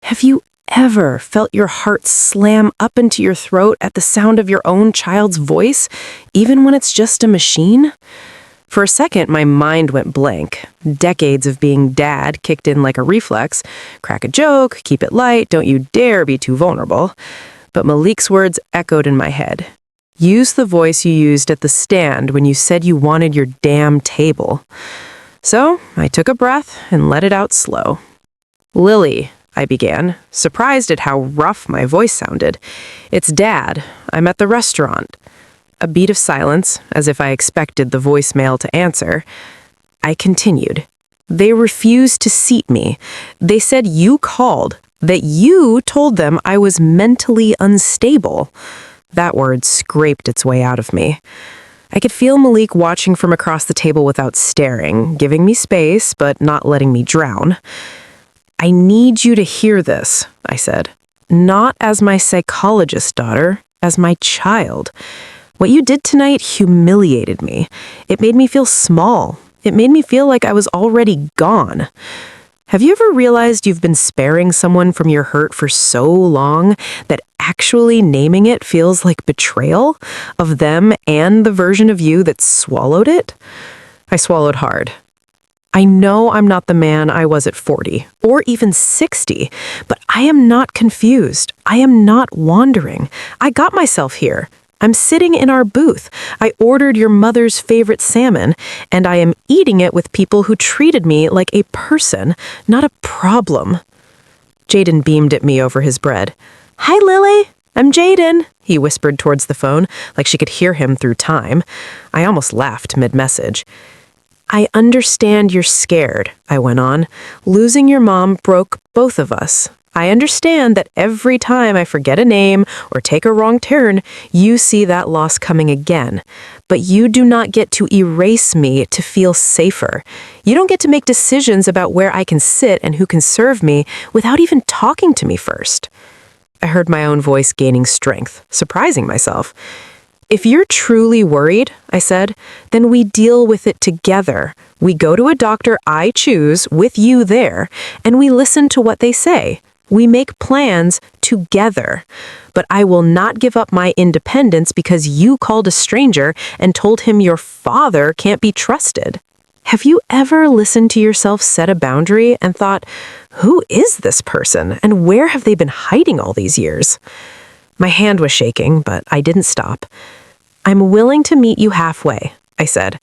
Have you ever felt your heart slam up into your throat at the sound of your own child's voice, even when it's just a machine? For a second, my mind went blank. Decades of being dad kicked in like a reflex. Crack a joke, keep it light, don't you dare be too vulnerable. But Malik's words echoed in my head. Use the voice you used at the stand when you said you wanted your damn table. So I took a breath and let it out slow. Lily, I began, surprised at how rough my voice sounded. It's Dad. I'm at the restaurant. A beat of silence, as if I expected the voicemail to answer. I continued. They refused to seat me. They said you called, that you told them I was mentally unstable. That word scraped its way out of me. I could feel Malik watching from across the table without staring, giving me space, but not letting me drown. I need you to hear this, I said. Not as my psychologist daughter, as my child. What you did tonight humiliated me. It made me feel small. It made me feel like I was already gone. Have you ever realized you've been sparing someone from your hurt for so long that actually naming it feels like betrayal of them and the version of you that swallowed it? I swallowed hard. I know I'm not the man I was at 40 or even 60, but I am not confused. I am not wandering. I got myself here. I'm sitting in our booth. I ordered your mother's favorite salmon, and I am eating it with people who treated me like a person, not a problem. Jaden beamed at me over his bread. Hi, Lily. I'm Jaden, he whispered towards the phone, like she could hear him through time. I almost laughed mid-message. I understand you're scared, I went on. Losing your mom broke both of us. I understand that every time I forget a name or take a wrong turn, you see that loss coming again. But you do not get to erase me to feel safer. You don't get to make decisions about where I can sit and who can serve me without even talking to me first. I heard my own voice gaining strength, surprising myself. If you're truly worried, I said, then we deal with it together. We go to a doctor I choose with you there, and we listen to what they say. We make plans together. But I will not give up my independence because you called a stranger and told him your father can't be trusted. Have you ever listened to yourself set a boundary and thought, who is this person and where have they been hiding all these years? My hand was shaking, but I didn't stop. I'm willing to meet you halfway, I said.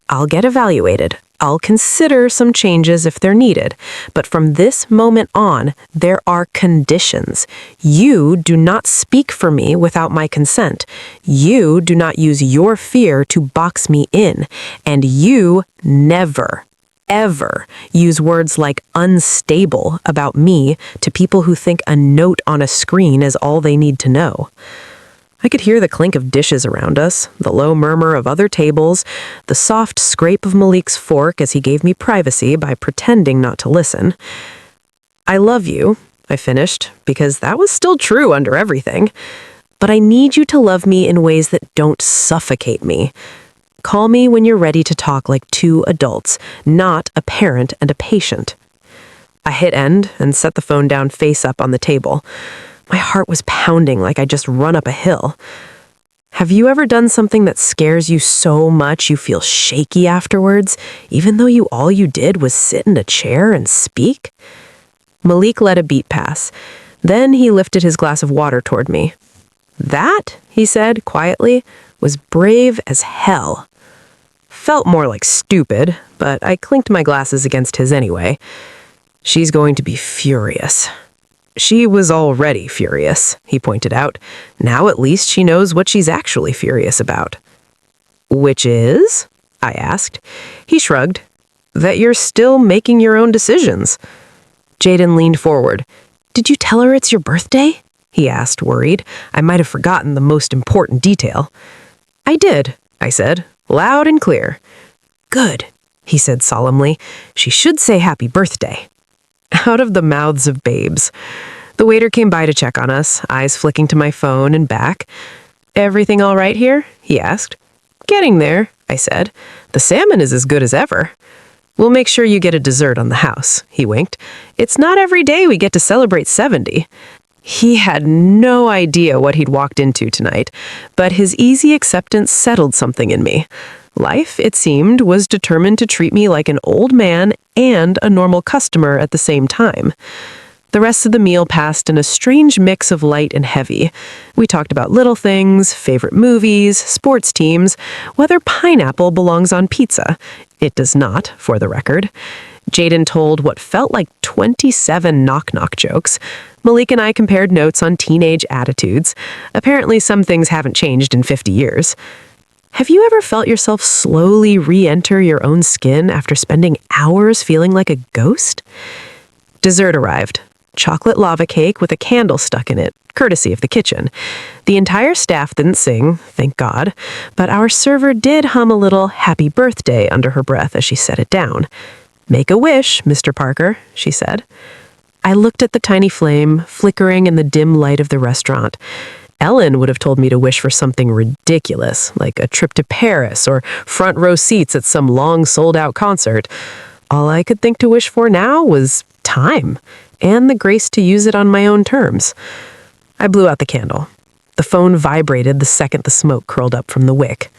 I'll get evaluated. I'll consider some changes if they're needed, but from this moment on, there are conditions. You do not speak for me without my consent. You do not use your fear to box me in, and you never, ever use words like unstable about me to people who think a note on a screen is all they need to know. I could hear the clink of dishes around us, the low murmur of other tables, the soft scrape of Malik's fork as he gave me privacy by pretending not to listen. I love you, I finished, because that was still true under everything. But I need you to love me in ways that don't suffocate me. Call me when you're ready to talk like two adults, not a parent and a patient. I hit end and set the phone down face up on the table. My heart was pounding like I'd just run up a hill. Have you ever done something that scares you so much you feel shaky afterwards, even though all you did was sit in a chair and speak? Malik let a beat pass. Then he lifted his glass of water toward me. That, he said quietly, was brave as hell. Felt more like stupid, but I clinked my glasses against his anyway. She's going to be furious. She was already furious, he pointed out. Now at least she knows what she's actually furious about. Which is? I asked. He shrugged. That you're still making your own decisions. Jaden leaned forward. Did you tell her it's your birthday? He asked, worried. I might have forgotten the most important detail. I did, I said, loud and clear. Good, he said solemnly. She should say happy birthday. Out of the mouths of babes. The waiter came by to check on us, eyes flicking to my phone and back. Everything all right here? He asked. Getting there, I said. The salmon is as good as ever. We'll make sure you get a dessert on the house, he winked. It's not every day we get to celebrate 70. He had no idea what he'd walked into tonight, but his easy acceptance settled something in me. Life, it seemed, was determined to treat me like an old man and a normal customer at the same time. The rest of the meal passed in a strange mix of light and heavy. We talked about little things, favorite movies, sports teams, whether pineapple belongs on pizza. It does not, for the record. Jaden told what felt like 27 knock-knock jokes. Malik and I compared notes on teenage attitudes. Apparently some things haven't changed in 50 years. Have you ever felt yourself slowly re-enter your own skin after spending hours feeling like a ghost? Dessert arrived. Chocolate lava cake with a candle stuck in it, courtesy of the kitchen. The entire staff didn't sing, thank God, but our server did hum a little happy birthday under her breath as she set it down. Make a wish, Mr. Parker, she said. I looked at the tiny flame, flickering in the dim light of the restaurant. Ellen would have told me to wish for something ridiculous, like a trip to Paris or front row seats at some long sold-out concert. All I could think to wish for now was time, and the grace to use it on my own terms. I blew out the candle. The phone vibrated the second the smoke curled up from the wick.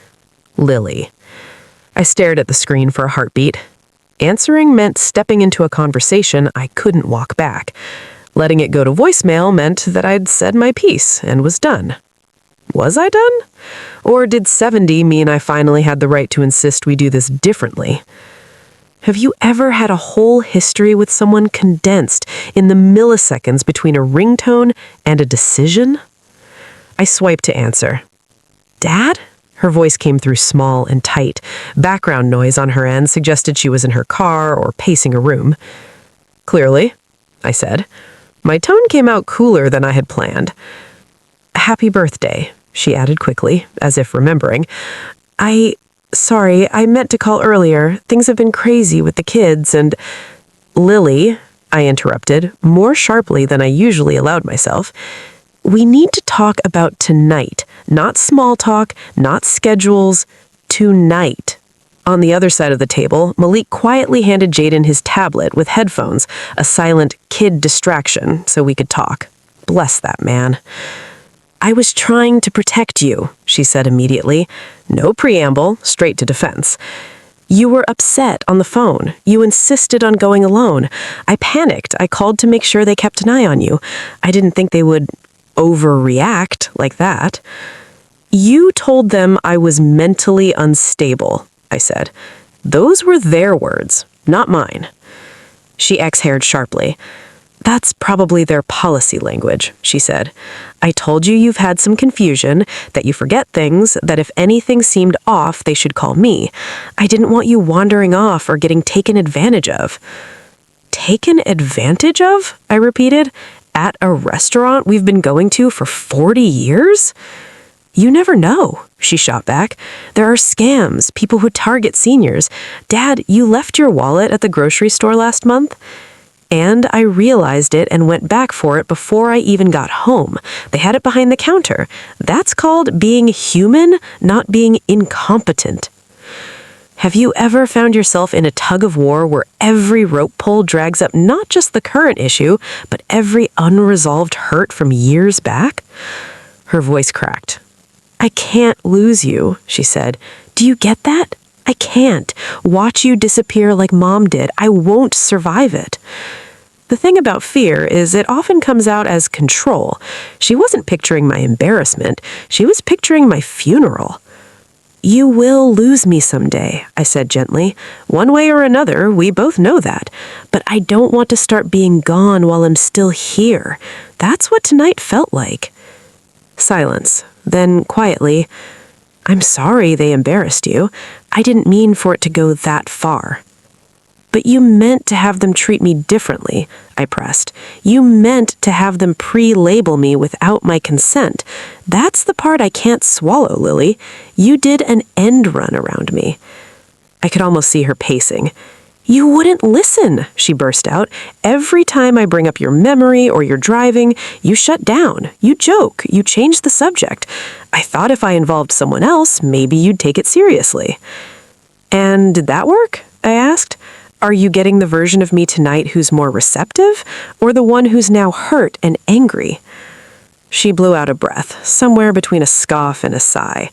Lily. I stared at the screen for a heartbeat. Answering meant stepping into a conversation I couldn't walk back. Letting it go to voicemail meant that I'd said my piece and was done. Was I done? Or did 70 mean I finally had the right to insist we do this differently? Have you ever had a whole history with someone condensed in the milliseconds between a ringtone and a decision? I swiped to answer. Dad? Her voice came through small and tight. Background noise on her end suggested she was in her car or pacing a room. Clearly, I said. My tone came out cooler than I had planned. Happy birthday, she added quickly, as if remembering. Sorry, I meant to call earlier. Things have been crazy with the kids and... Lily, I interrupted, more sharply than I usually allowed myself. We need to talk about tonight. Not small talk, not schedules. Tonight. On the other side of the table, Malik quietly handed Jaden his tablet with headphones, a silent kid distraction, so we could talk. Bless that man. I was trying to protect you, she said immediately. No preamble, straight to defense. You were upset on the phone. You insisted on going alone. I panicked. I called to make sure they kept an eye on you. I didn't think they would overreact like that. You told them I was mentally unstable, I said. Those were their words, not mine. She exhaled sharply. That's probably their policy language, she said. I told you you've had some confusion, that you forget things, that if anything seemed off, they should call me. I didn't want you wandering off or getting taken advantage of. Taken advantage of? I repeated. At a restaurant we've been going to for 40 years? You never know, she shot back. There are scams, people who target seniors. Dad, you left your wallet at the grocery store last month? And I realized it and went back for it before I even got home. They had it behind the counter. That's called being human, not being incompetent. Have you ever found yourself in a tug of war where every rope pull drags up not just the current issue, but every unresolved hurt from years back? Her voice cracked. I can't lose you, she said. Do you get that? I can't. Watch you disappear like Mom did. I won't survive it. The thing about fear is it often comes out as control. She wasn't picturing my embarrassment. She was picturing my funeral. You will lose me someday, I said gently. One way or another, we both know that. But I don't want to start being gone while I'm still here. That's what tonight felt like. Silence. Then, quietly, I'm sorry they embarrassed you. I didn't mean for it to go that far. But you meant to have them treat me differently, I pressed. You meant to have them pre-label me without my consent. That's the part I can't swallow, Lily. You did an end run around me. I could almost see her pacing. You wouldn't listen, she burst out. Every time I bring up your memory or your driving, you shut down. You joke. You change the subject. I thought if I involved someone else, maybe you'd take it seriously. And did that work? I asked. Are you getting the version of me tonight who's more receptive, or the one who's now hurt and angry? She blew out a breath, somewhere between a scoff and a sigh.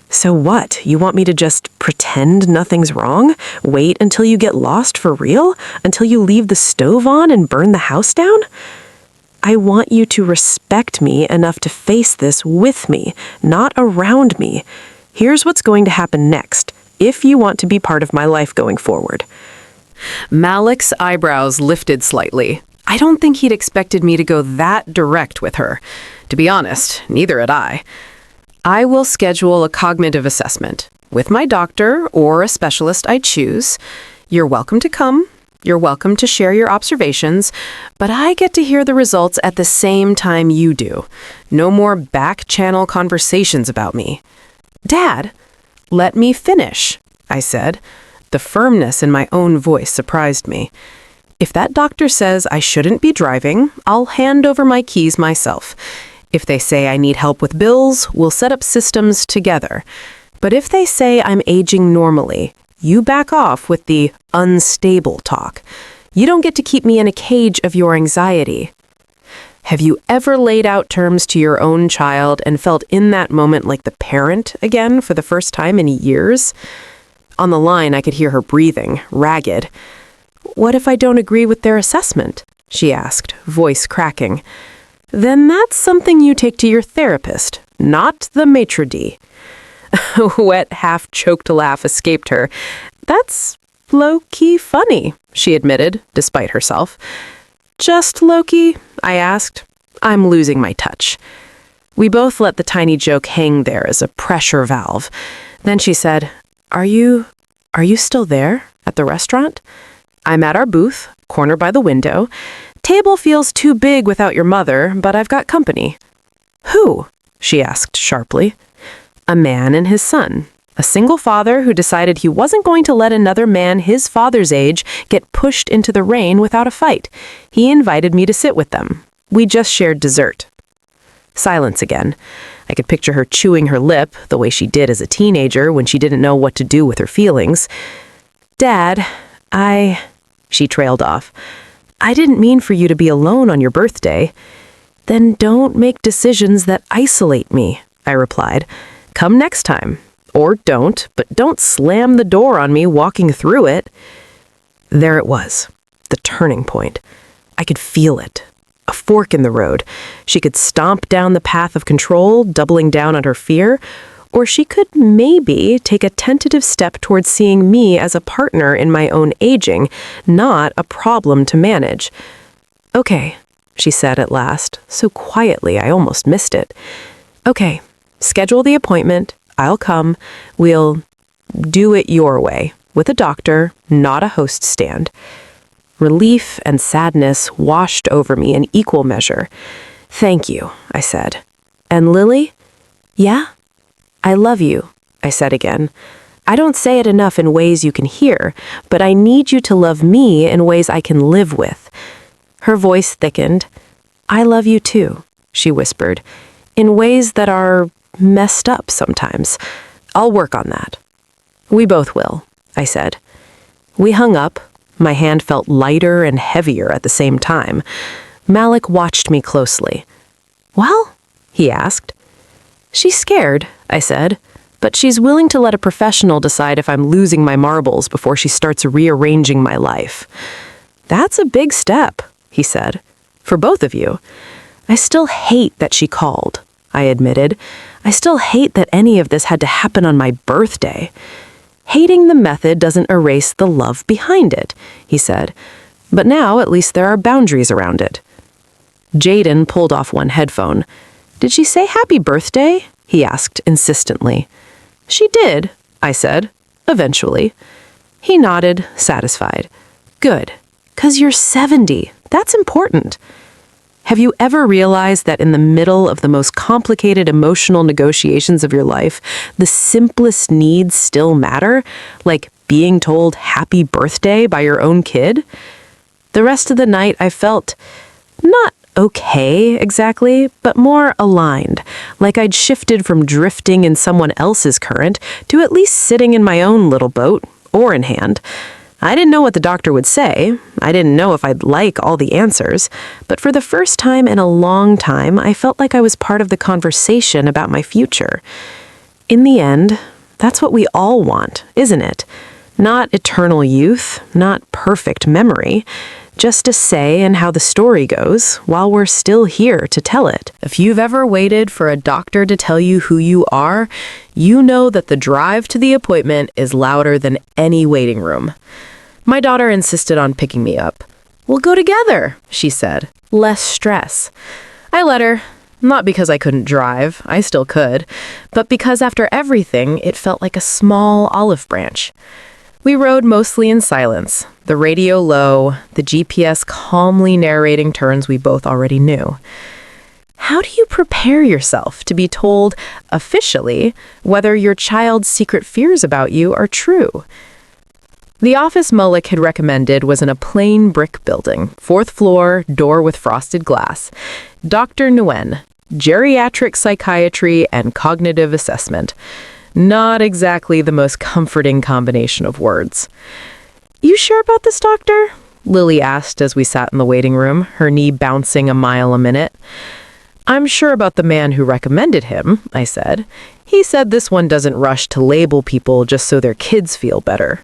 So what? You want me to just pretend nothing's wrong? Wait until you get lost for real? Until you leave the stove on and burn the house down? I want you to respect me enough to face this with me, not around me. Here's what's going to happen next, if you want to be part of my life going forward. Malik's eyebrows lifted slightly. I don't think he'd expected me to go that direct with her. To be honest, neither had I. I will schedule a cognitive assessment with my doctor or a specialist I choose. You're welcome to come. You're welcome to share your observations, but I get to hear the results at the same time you do. No more back-channel conversations about me. Dad, let me finish, I said. The firmness in my own voice surprised me. If that doctor says I shouldn't be driving, I'll hand over my keys myself. If they say I need help with bills, we'll set up systems together. But if they say I'm aging normally, you back off with the unstable talk. You don't get to keep me in a cage of your anxiety. Have you ever laid out terms to your own child and felt in that moment like the parent again for the first time in years? On the line, I could hear her breathing, ragged. What if I don't agree with their assessment? She asked, voice cracking. Then that's something you take to your therapist, not the maitre d'. A wet, half-choked laugh escaped her. That's low-key funny, she admitted, despite herself. Just low-key? I asked. I'm losing my touch. We both let the tiny joke hang there as a pressure valve. Then she said, Are you still there at the restaurant? I'm at our booth, corner by the window. Table feels too big without your mother, but I've got company. Who? She asked sharply. A man and his son. A single father who decided he wasn't going to let another man his father's age get pushed into the rain without a fight. He invited me to sit with them. We just shared dessert. Silence again. I could picture her chewing her lip, the way she did as a teenager when she didn't know what to do with her feelings. Dad, She trailed off. I didn't mean for you to be alone on your birthday. Then don't make decisions that isolate me, I replied. Come next time. Or don't, but don't slam the door on me walking through it. There it was, the turning point. I could feel it. A fork in the road. She could stomp down the path of control, doubling down on her fear, Or she could maybe take a tentative step towards seeing me as a partner in my own aging, not a problem to manage. "Okay," she said at last, so quietly I almost missed it. "Okay, schedule the appointment. I'll come. We'll do it your way, with a doctor, not a host stand." Relief and sadness washed over me in equal measure. "Thank you," I said. "And Lily?" "Yeah?" "I love you," I said again. "I don't say it enough in ways you can hear, but I need you to love me in ways I can live with." Her voice thickened. "I love you too," she whispered, "in ways that are messed up sometimes. I'll work on that." "We both will," I said. We hung up. My hand felt lighter and heavier at the same time. Malik watched me closely. "Well?" he asked. "She's scared," I said, "but she's willing to let a professional decide if I'm losing my marbles before she starts rearranging my life." "That's a big step," he said, "for both of you." "I still hate that she called," I admitted. "I still hate that any of this had to happen on my birthday." "Hating the method doesn't erase the love behind it," he said. "But now at least there are boundaries around it." Jaden pulled off one headphone. "Did she say happy birthday?" he asked insistently. "She did," I said, eventually. He nodded, satisfied. "Good, 'cause you're 70. That's important." Have you ever realized that in the middle of the most complicated emotional negotiations of your life, the simplest needs still matter, like being told happy birthday by your own kid? The rest of the night I felt not okay exactly, but more aligned, like I'd shifted from drifting in someone else's current to at least sitting in my own little boat, oar in hand. I didn't know what the doctor would say. I didn't know if I'd like all the answers. But for the first time in a long time, I felt like I was part of the conversation about my future. In the end, that's what we all want, isn't it? Not eternal youth, not perfect memory, just a say in how the story goes while we're still here to tell it. If you've ever waited for a doctor to tell you who you are, you know that the drive to the appointment is louder than any waiting room. My daughter insisted on picking me up. "We'll go together," she said. "Less stress." I let her, not because I couldn't drive, I still could, but because after everything, it felt like a small olive branch. We rode mostly in silence, the radio low, the GPS calmly narrating turns we both already knew. How do you prepare yourself to be told, officially, whether your child's secret fears about you are true? The office Mullick had recommended was in a plain brick building, 4th floor, door with frosted glass. Dr. Nguyen, geriatric psychiatry and cognitive assessment. Not exactly the most comforting combination of words. "You sure about this, doctor?" Lily asked as we sat in the waiting room, her knee bouncing a mile a minute. "I'm sure about the man who recommended him," I said. "He said this one doesn't rush to label people just so their kids feel better."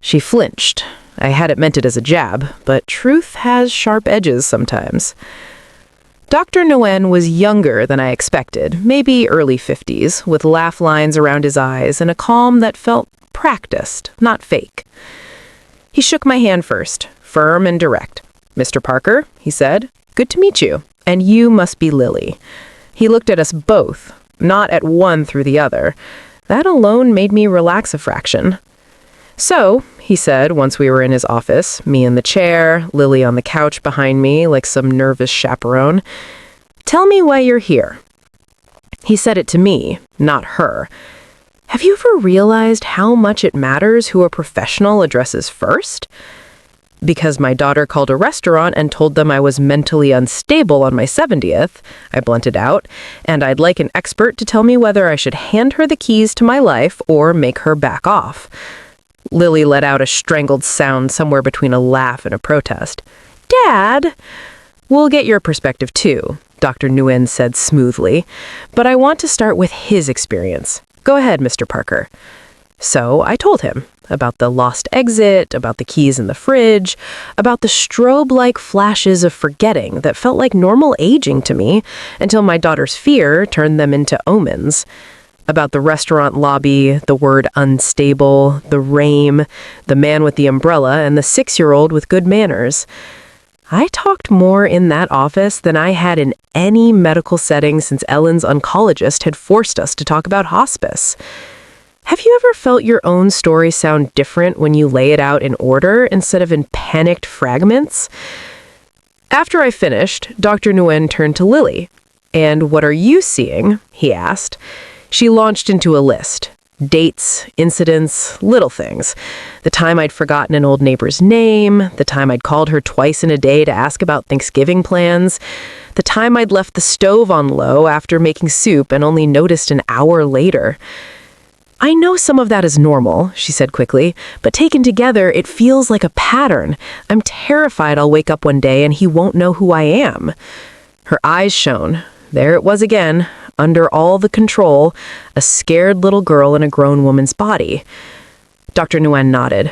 She flinched. I hadn't meant it as a jab, but truth has sharp edges sometimes. Dr. Nguyen was younger than I expected, maybe early 50s, with laugh lines around his eyes and a calm that felt practiced, not fake. He shook my hand first, firm and direct. "Mr. Parker," he said, "good to meet you, and you must be Lily." He looked at us both, not at one through the other. That alone made me relax a fraction. "So," he said once we were in his office, me in the chair, Lily on the couch behind me like some nervous chaperone, "tell me why you're here." He said it to me, not her. Have you ever realized how much it matters who a professional addresses first? "Because my daughter called a restaurant and told them I was mentally unstable on my 70th, I blunted out, "and I'd like an expert to tell me whether I should hand her the keys to my life or make her back off." Lily let out a strangled sound somewhere between a laugh and a protest. "Dad!" "We'll get your perspective too," Dr. Nguyen said smoothly, "but I want to start with his experience. Go ahead, Mr. Parker." So I told him about the lost exit, about the keys in the fridge, about the strobe-like flashes of forgetting that felt like normal aging to me until my daughter's fear turned them into omens. About the restaurant lobby, the word unstable, the rame, the man with the umbrella, and the 6-year-old with good manners. I talked more in that office than I had in any medical setting since Ellen's oncologist had forced us to talk about hospice. Have you ever felt your own story sound different when you lay it out in order instead of in panicked fragments? After I finished, Dr. Nguyen turned to Lily. "And what are you seeing?" he asked. She launched into a list. Dates, incidents, little things. The time I'd forgotten an old neighbor's name, the time I'd called her twice in a day to ask about Thanksgiving plans, the time I'd left the stove on low after making soup and only noticed an hour later. "I know some of that is normal," she said quickly, "but taken together, it feels like a pattern. I'm terrified I'll wake up one day and he won't know who I am." Her eyes shone. There it was again, under all the control, a scared little girl in a grown woman's body. Dr. Nguyen nodded.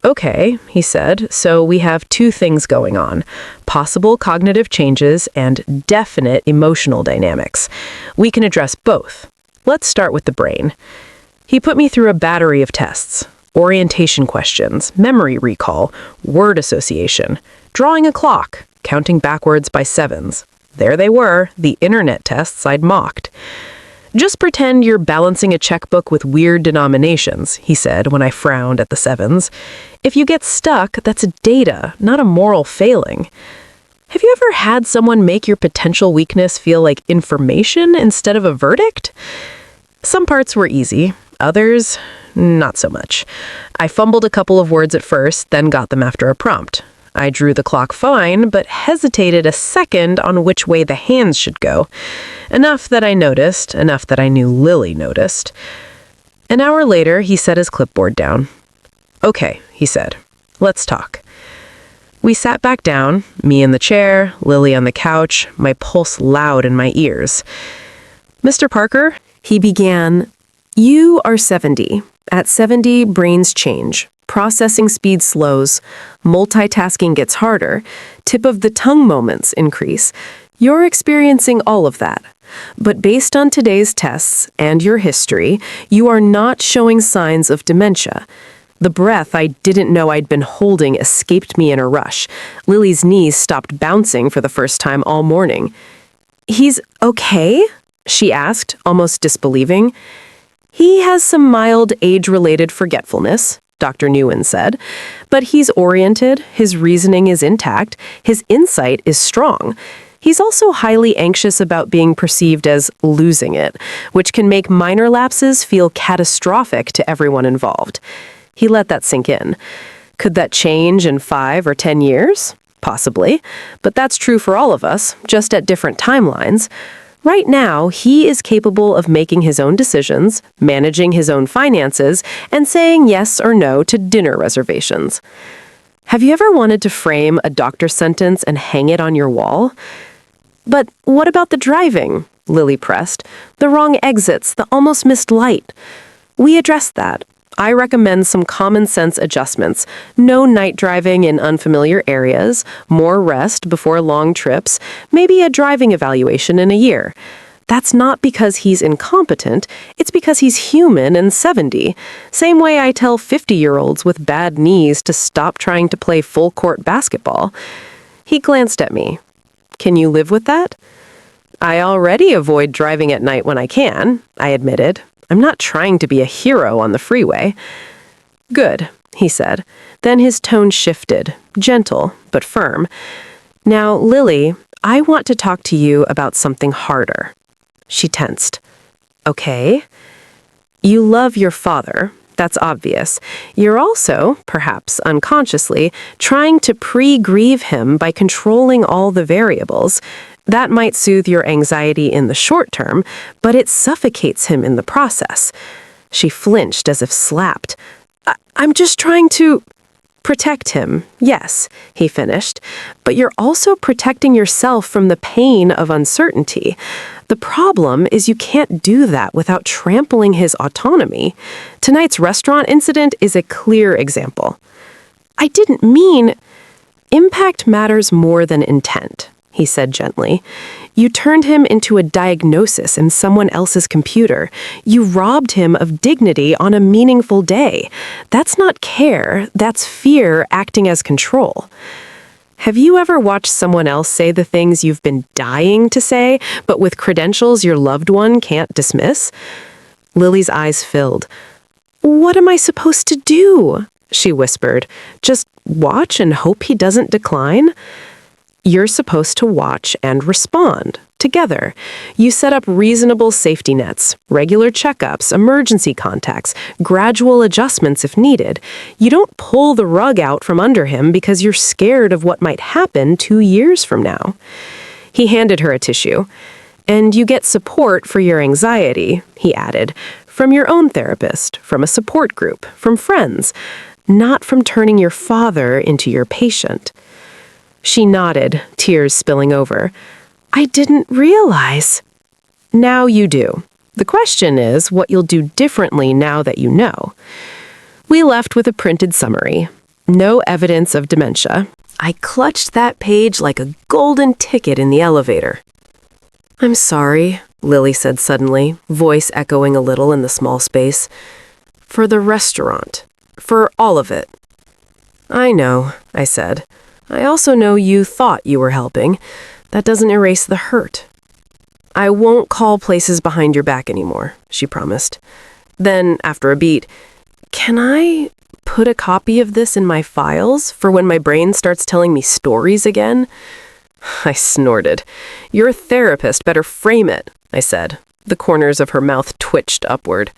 "Okay," he said, "so we have two things going on, possible cognitive changes and definite emotional dynamics. We can address both. Let's start with the brain." He put me through a battery of tests. Orientation questions, memory recall, word association, drawing a clock, counting backwards by sevens. There they were, the internet tests I'd mocked. "Just pretend you're balancing a checkbook with weird denominations," he said when I frowned at the sevens. "If you get stuck, that's data, not a moral failing." Have you ever had someone make your potential weakness feel like information instead of a verdict? Some parts were easy, others, not so much. I fumbled a couple of words at first, then got them after a prompt. I drew the clock fine, but hesitated a second on which way the hands should go. Enough that I noticed, enough that I knew Lily noticed. An hour later, he set his clipboard down. "Okay," he said, "let's talk." We sat back down, me in the chair, Lily on the couch, my pulse loud in my ears. "Mr. Parker," he began, "you are 70. At 70, brains change. Processing speed slows, multitasking gets harder, tip of the tongue moments increase. You're experiencing all of that. But based on today's tests and your history, you are not showing signs of dementia. The breath I didn't know I'd been holding escaped me in a rush. Lily's knees stopped bouncing for the first time all morning. "He's okay?" she asked, almost disbelieving. "He has some mild age-related forgetfulness," Dr. Nguyen said, "but he's oriented, his reasoning is intact, his insight is strong. He's also highly anxious about being perceived as losing it, which can make minor lapses feel catastrophic to everyone involved." He let that sink in. Could that change in 5 or 10 years? Possibly, but that's true for all of us, just at different timelines. Right now, he is capable of making his own decisions, managing his own finances, and saying yes or no to dinner reservations. Have you ever wanted to frame a doctor's sentence and hang it on your wall? "But what about the driving?" Lily pressed. "The wrong exits, the almost missed light." "We addressed that. I recommend some common sense adjustments. No night driving in unfamiliar areas, more rest before long trips, maybe a driving evaluation in a year. That's not because he's incompetent, it's because he's human and 70. Same way I tell 50-year-olds with bad knees to stop trying to play full-court basketball." He glanced at me. "Can you live with that?" "I already avoid driving at night when I can," I admitted. "I'm not trying to be a hero on the freeway." "Good," he said. Then his tone shifted, gentle but firm. "Now, Lily, I want to talk to you about something harder." She tensed. "Okay." "You love your father. That's obvious. You're also, perhaps unconsciously, trying to pre-grieve him by controlling all the variables. That might soothe your anxiety in the short term, but it suffocates him in the process." She flinched as if slapped. I'm just trying to protect him, yes," he finished, "but you're also protecting yourself from the pain of uncertainty. The problem is you can't do that without trampling his autonomy. Tonight's restaurant incident is a clear example." "I didn't mean—" "Impact matters more than intent," he said gently. You turned him into a diagnosis in someone else's computer. You robbed him of dignity on a meaningful day. That's not care, that's fear acting as control. Have you ever watched someone else say the things you've been dying to say, but with credentials your loved one can't dismiss? Lily's eyes filled. "What am I supposed to do?" she whispered. "Just watch and hope he doesn't decline?" You're supposed to watch and respond, together. You set up reasonable safety nets, regular checkups, emergency contacts, gradual adjustments if needed. You don't pull the rug out from under him because you're scared of what might happen 2 years from now. He handed her a tissue. "And you get support for your anxiety," he added, "from your own therapist, from a support group, from friends, not from turning your father into your patient." She nodded, tears spilling over. "I didn't realize." "Now you do. The question is what you'll do differently now that you know." We left with a printed summary. No evidence of dementia. I clutched that page like a golden ticket in the elevator. "I'm sorry," Lily said suddenly, voice echoing a little in the small space. "For the restaurant. For all of it." "I know," I said. "I also know you thought you were helping. That doesn't erase the hurt." "I won't call places behind your back anymore," she promised. Then, after a beat, "Can I put a copy of this in my files for when my brain starts telling me stories again?" I snorted. "Your therapist better frame it," I said. The corners of her mouth twitched upward.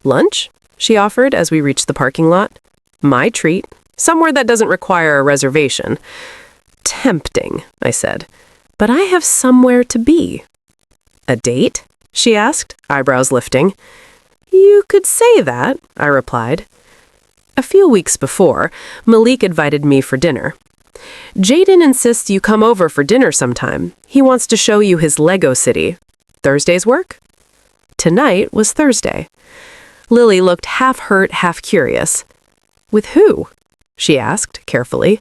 "Lunch?" she offered as we reached the parking lot. "My treat. Somewhere that doesn't require a reservation." "Tempting," I said. "But I have somewhere to be." "A date?" she asked, eyebrows lifting. "You could say that," I replied. A few weeks before, Malik invited me for dinner. "Jaden insists you come over for dinner sometime. He wants to show you his Lego city. Thursday's work?" Tonight was Thursday. Lily looked half hurt, half curious. "With who?" she asked, carefully.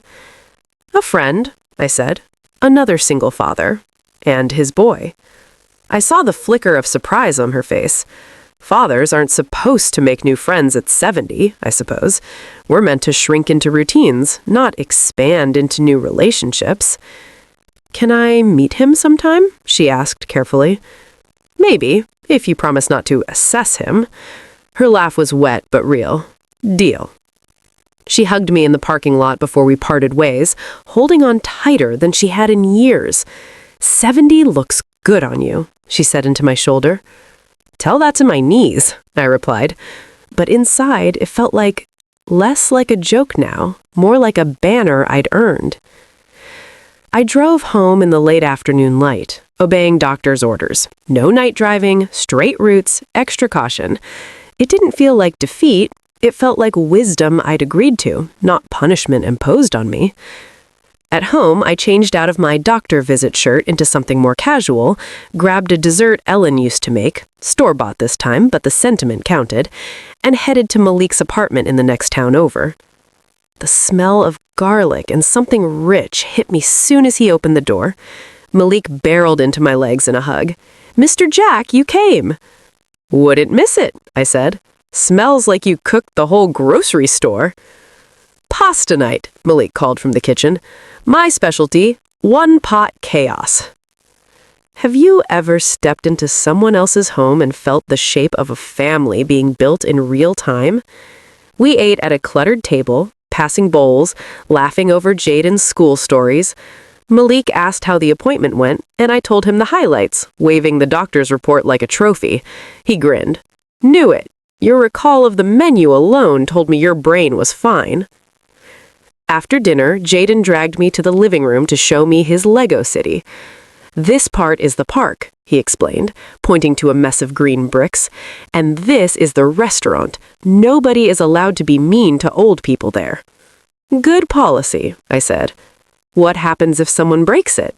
"A friend," I said. "Another single father. And his boy." I saw the flicker of surprise on her face. Fathers aren't supposed to make new friends at 70, I suppose. We're meant to shrink into routines, not expand into new relationships. "Can I meet him sometime?" she asked carefully. "Maybe, if you promise not to assess him." Her laugh was wet but real. "Deal." She hugged me in the parking lot before we parted ways, holding on tighter than she had in years. "70 looks good on you," she said into my shoulder. "Tell that to my knees," I replied. But inside, it felt like less like a joke now, more like a banner I'd earned. I drove home in the late afternoon light, obeying doctor's orders. No night driving, straight routes, extra caution. It didn't feel like defeat. It felt like wisdom I'd agreed to, not punishment imposed on me. At home, I changed out of my doctor visit shirt into something more casual, grabbed a dessert Ellen used to make, store-bought this time, but the sentiment counted, and headed to Malik's apartment in the next town over. The smell of garlic and something rich hit me soon as he opened the door. Malik barreled into my legs in a hug. "Mr. Jack, you came." "Wouldn't miss it," I said. "Smells like you cooked the whole grocery store." "Pasta night," Malik called from the kitchen. "My specialty, one pot chaos." Have you ever stepped into someone else's home and felt the shape of a family being built in real time? We ate at a cluttered table, passing bowls, laughing over Jaden's school stories. Malik asked how the appointment went, and I told him the highlights, waving the doctor's report like a trophy. He grinned. "Knew it. Your recall of the menu alone told me your brain was fine." After dinner, Jaden dragged me to the living room to show me his Lego city. "This part is the park," he explained, pointing to a mess of green bricks. "And this is the restaurant. Nobody is allowed to be mean to old people there." "Good policy," I said. "What happens if someone breaks it?"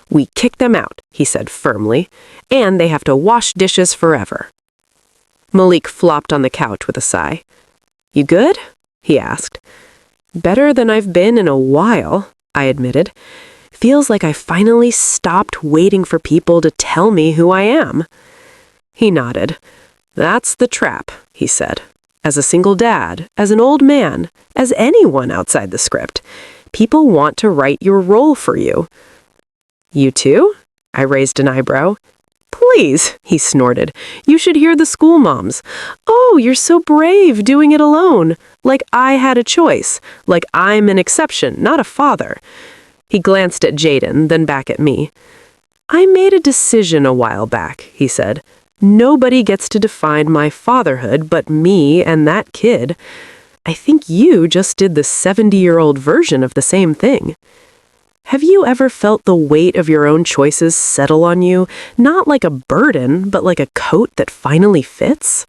"We kick them out," he said firmly, "and they have to wash dishes forever." Malik flopped on the couch with a sigh. "You good?" he asked. "Better than I've been in a while," I admitted. Feels like I finally stopped waiting for people to tell me who I am." He nodded. "That's the trap," he said. "As a single dad, as an old man, as anyone outside the script, people want to write your role for you." "You too?" I raised an eyebrow. "Please," he snorted. "You should hear the school moms. Oh, you're so brave doing it alone. Like I had a choice. Like I'm an exception, not a father." He glanced at Jaden, then back at me. "I made a decision a while back," he said. "Nobody gets to define my fatherhood but me and that kid. I think you just did the 70-year-old version of the same thing." Have you ever felt the weight of your own choices settle on you, not like a burden, but like a coat that finally fits?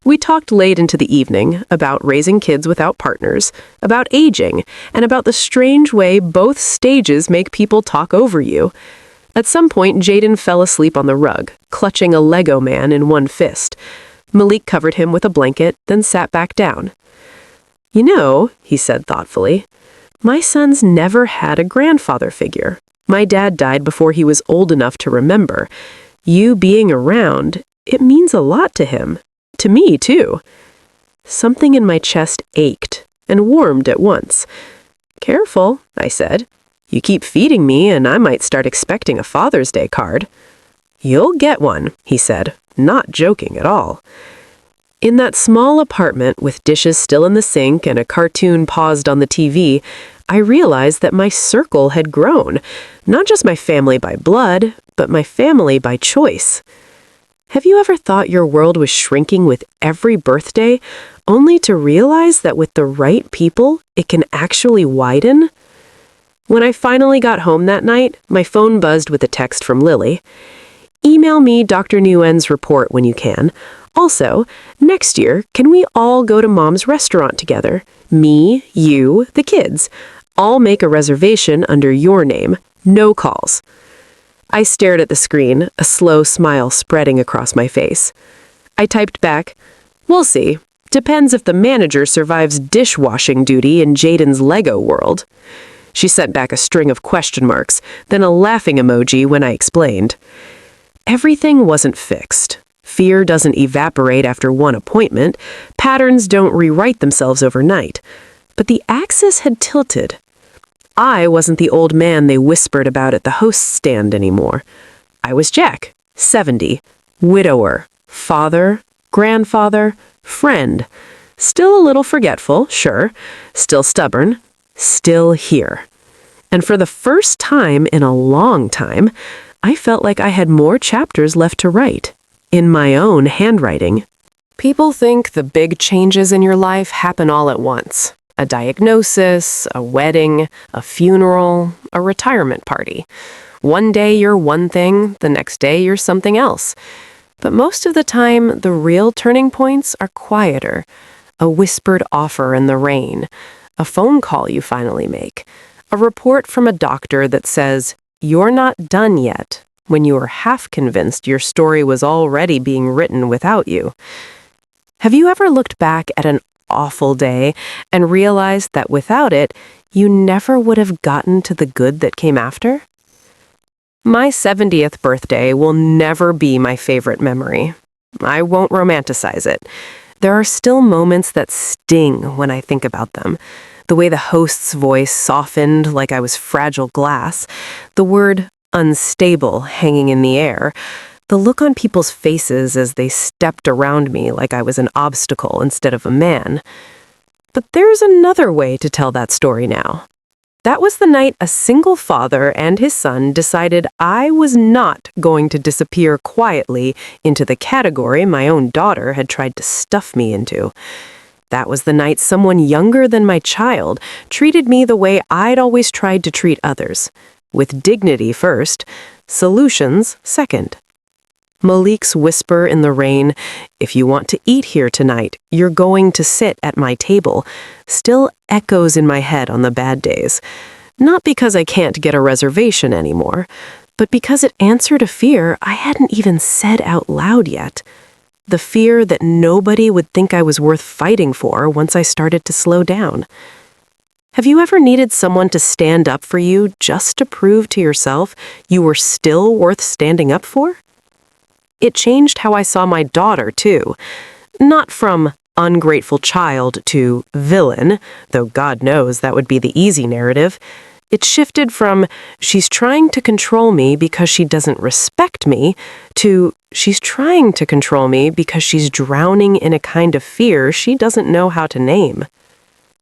We talked late into the evening about raising kids without partners, about aging, and about the strange way both stages make people talk over you. At some point, Jaden fell asleep on the rug, clutching a Lego man in one fist. Malik covered him with a blanket, then sat back down. "You know," he said thoughtfully, "my son's never had a grandfather figure. My dad died before he was old enough to remember. You being around, it means a lot to him. To me, too." Something in my chest ached and warmed at once. "Careful," I said. "You keep feeding me and I might start expecting a Father's Day card." "You'll get one," he said, not joking at all. In that small apartment with dishes still in the sink and a cartoon paused on the TV, I realized that my circle had grown, not just my family by blood, but my family by choice. Have you ever thought your world was shrinking with every birthday, only to realize that with the right people, it can actually widen? When I finally got home that night, my phone buzzed with a text from Lily. "Email me Dr. Nguyen's report when you can. Also, next year, can we all go to Mom's restaurant together? Me, you, the kids. I'll make a reservation under your name. No calls." I stared at the screen, a slow smile spreading across my face. I typed back, "We'll see. Depends if the manager survives dishwashing duty in Jaden's Lego world." She sent back a string of question marks, then a laughing emoji when I explained. Everything wasn't fixed. Fear doesn't evaporate after one appointment. Patterns don't rewrite themselves overnight. But the axis had tilted. I wasn't the old man they whispered about at the host's stand anymore. I was Jack, 70, widower, father, grandfather, friend. Still a little forgetful, sure. Still stubborn. Still here. And for the first time in a long time, I felt like I had more chapters left to write. In my own handwriting. People think the big changes in your life happen all at once. A diagnosis, a wedding, a funeral, a retirement party. One day you're one thing, the next day you're something else. But most of the time, the real turning points are quieter. A whispered offer in the rain. A phone call you finally make. A report from a doctor that says, "You're not done yet," when you were half convinced your story was already being written without you. Have you ever looked back at an awful day and realized that without it, you never would have gotten to the good that came after? My 70th birthday will never be my favorite memory. I won't romanticize it. There are still moments that sting when I think about them. The way the host's voice softened like I was fragile glass, the word unstable hanging in the air, the look on people's faces as they stepped around me like I was an obstacle instead of a man. But there's another way to tell that story now. That was the night a single father and his son decided I was not going to disappear quietly into the category my own daughter had tried to stuff me into. That was the night someone younger than my child treated me the way I'd always tried to treat others. With dignity first, solutions second. Malik's whisper in the rain, "If you want to eat here tonight, you're going to sit at my table," still echoes in my head on the bad days. Not because I can't get a reservation anymore, but because it answered a fear I hadn't even said out loud yet. The fear that nobody would think I was worth fighting for once I started to slow down. Have you ever needed someone to stand up for you just to prove to yourself you were still worth standing up for? It changed how I saw my daughter, too. Not from ungrateful child to villain, though God knows that would be the easy narrative. It shifted from she's trying to control me because she doesn't respect me to she's trying to control me because she's drowning in a kind of fear she doesn't know how to name.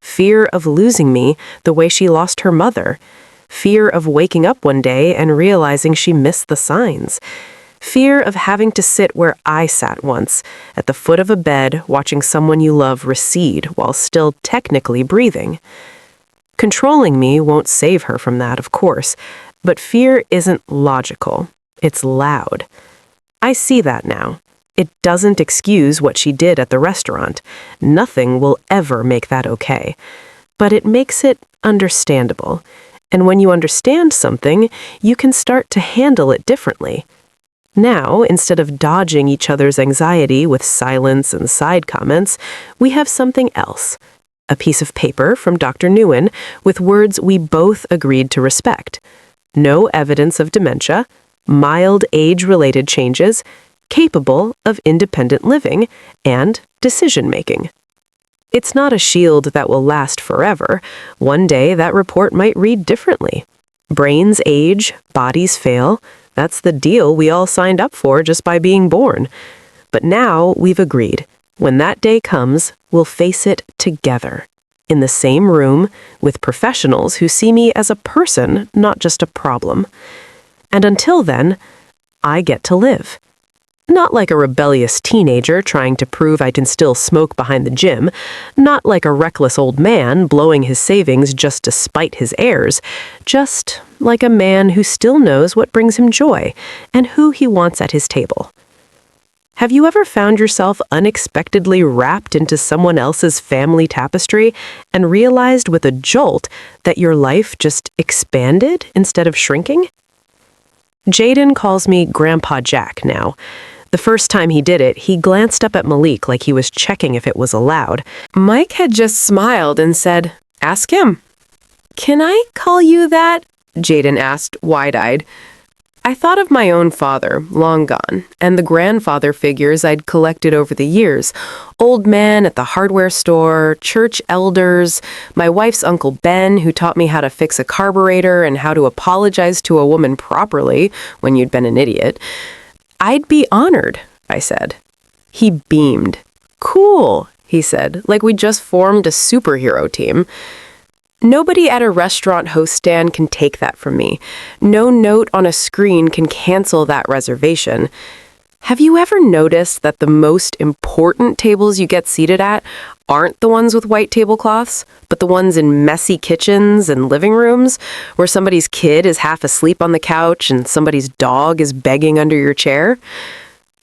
Fear of losing me the way she lost her mother. Fear of waking up one day and realizing she missed the signs. Fear of having to sit where I sat once, at the foot of a bed watching someone you love recede while still technically breathing. Controlling me won't save her from that, of course, but fear isn't logical. It's loud. I see that now. It doesn't excuse what she did at the restaurant. Nothing will ever make that okay. But it makes it understandable. And when you understand something, you can start to handle it differently. Now, instead of dodging each other's anxiety with silence and side comments, we have something else. A piece of paper from Dr. Nguyen with words we both agreed to respect. No evidence of dementia, mild age-related changes, capable of independent living, and decision-making. It's not a shield that will last forever. One day that report might read differently. Brains age, bodies fail. That's the deal we all signed up for just by being born. But now we've agreed. When that day comes, we'll face it together, in the same room, with professionals who see me as a person, not just a problem. And until then, I get to live. Not like a rebellious teenager trying to prove I can still smoke behind the gym, not like a reckless old man blowing his savings just to spite his heirs, just like a man who still knows what brings him joy and who he wants at his table. Have you ever found yourself unexpectedly wrapped into someone else's family tapestry and realized with a jolt that your life just expanded instead of shrinking? Jaden calls me Grandpa Jack now. The first time he did it, he glanced up at Malik like he was checking if it was allowed. Mike had just smiled and said, "Ask him." "Can I call you that?" Jaden asked, wide-eyed. I thought of my own father, long gone, and the grandfather figures I'd collected over the years. Old man at the hardware store, church elders, my wife's Uncle Ben who taught me how to fix a carburetor and how to apologize to a woman properly when you'd been an idiot. "I'd be honored," I said. He beamed. "Cool," he said, like we just formed a superhero team. Nobody at a restaurant host stand can take that from me. No note on a screen can cancel that reservation. Have you ever noticed that the most important tables you get seated at aren't the ones with white tablecloths, but the ones in messy kitchens and living rooms, where somebody's kid is half asleep on the couch and somebody's dog is begging under your chair?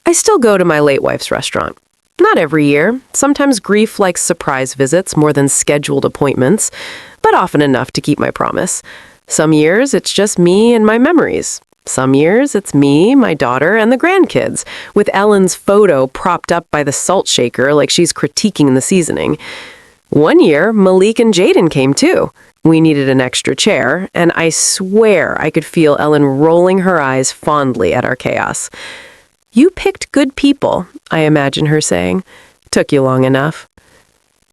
I still go to my late wife's restaurant. Not every year. Sometimes grief likes surprise visits more than scheduled appointments, but often enough to keep my promise. Some years it's just me and my memories. Some years it's me, my daughter, and the grandkids, with Ellen's photo propped up by the salt shaker like she's critiquing the seasoning. One year, Malik and Jaden came too. We needed an extra chair, and I swear I could feel Ellen rolling her eyes fondly at our chaos. "You picked good people," I imagine her saying. "Took you long enough."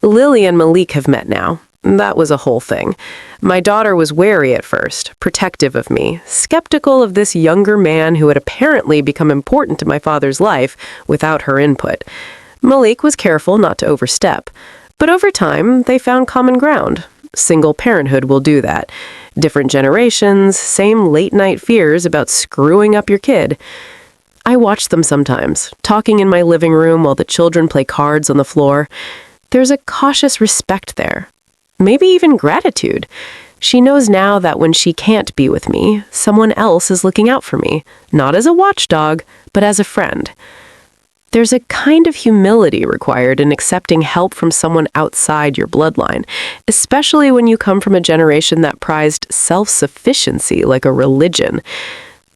Lily and Malik have met now. That was a whole thing. My daughter was wary at first, protective of me, skeptical of this younger man who had apparently become important to my father's life without her input. Malik was careful not to overstep. But over time, they found common ground. Single parenthood will do that. Different generations, same late-night fears about screwing up your kid. I watch them sometimes, talking in my living room while the children play cards on the floor. There's a cautious respect there. Maybe even gratitude. She knows now that when she can't be with me, someone else is looking out for me, not as a watchdog, but as a friend. There's a kind of humility required in accepting help from someone outside your bloodline, especially when you come from a generation that prized self-sufficiency like a religion.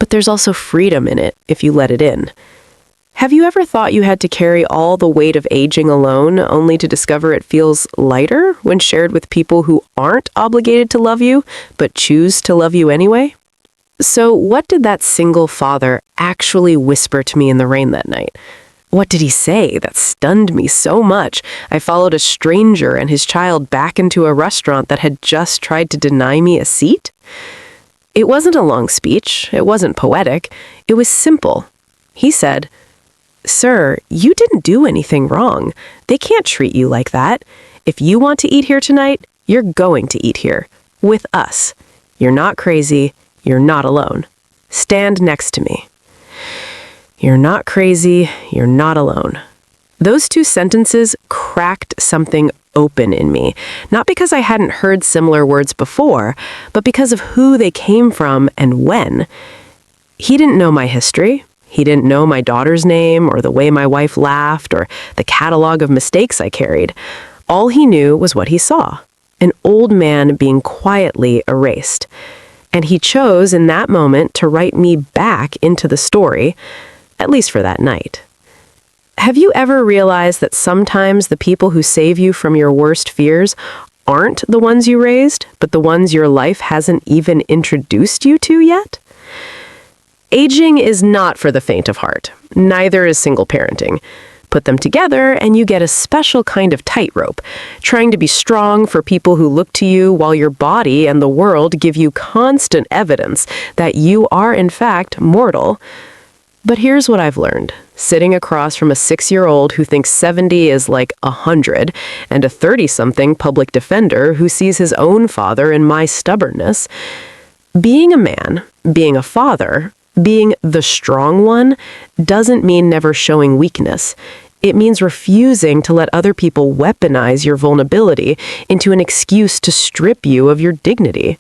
But there's also freedom in it if you let it in. Have you ever thought you had to carry all the weight of aging alone, only to discover it feels lighter when shared with people who aren't obligated to love you, but choose to love you anyway? So, what did that single father actually whisper to me in the rain that night? What did he say that stunned me so much I followed a stranger and his child back into a restaurant that had just tried to deny me a seat? It wasn't a long speech. It wasn't poetic. It was simple. He said, "Sir, you didn't do anything wrong. They can't treat you like that. If you want to eat here tonight, you're going to eat here. With us. You're not crazy. You're not alone. Stand next to me." You're not crazy. You're not alone. Those two sentences cracked something open in me, not because I hadn't heard similar words before, but because of who they came from and when. He didn't know my history. He didn't know my daughter's name or the way my wife laughed or the catalog of mistakes I carried. All he knew was what he saw, an old man being quietly erased. And he chose in that moment to write me back into the story, at least for that night. Have you ever realized that sometimes the people who save you from your worst fears aren't the ones you raised, but the ones your life hasn't even introduced you to yet? Aging is not for the faint of heart. Neither is single parenting. Put them together and you get a special kind of tightrope, trying to be strong for people who look to you while your body and the world give you constant evidence that you are in fact mortal. But here's what I've learned, sitting across from a 6-year-old who thinks 70 is like 100, and a 30-something public defender who sees his own father in my stubbornness. Being a man, being a father, being the strong one, doesn't mean never showing weakness. It means refusing to let other people weaponize your vulnerability into an excuse to strip you of your dignity.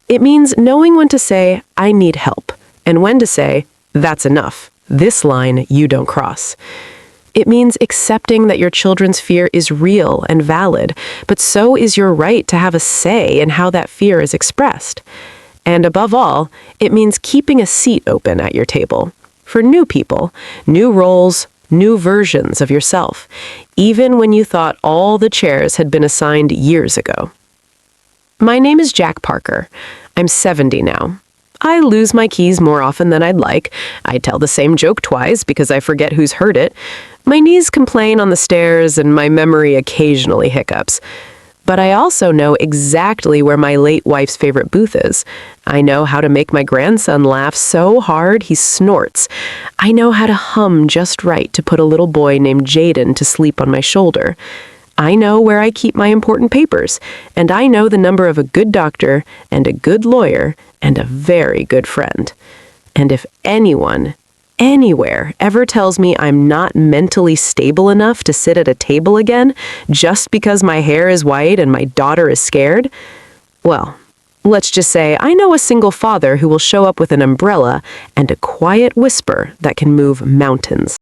It means knowing when to say, "I need help," and when to say, "That's enough. This line you don't cross." It means accepting that your children's fear is real and valid, but so is your right to have a say in how that fear is expressed. And above all, it means keeping a seat open at your table for new people, new roles, new versions of yourself, even when you thought all the chairs had been assigned years ago. My name is Jack Parker. I'm 70 now. I lose my keys more often than I'd like. I tell the same joke twice because I forget who's heard it. My knees complain on the stairs and my memory occasionally hiccups. But I also know exactly where my late wife's favorite booth is. I know how to make my grandson laugh so hard he snorts. I know how to hum just right to put a little boy named Jaden to sleep on my shoulder. I know where I keep my important papers, and I know the number of a good doctor and a good lawyer and a very good friend. And if anyone, anywhere, ever tells me I'm not mentally stable enough to sit at a table again just because my hair is white and my daughter is scared, well, let's just say I know a single father who will show up with an umbrella and a quiet whisper that can move mountains.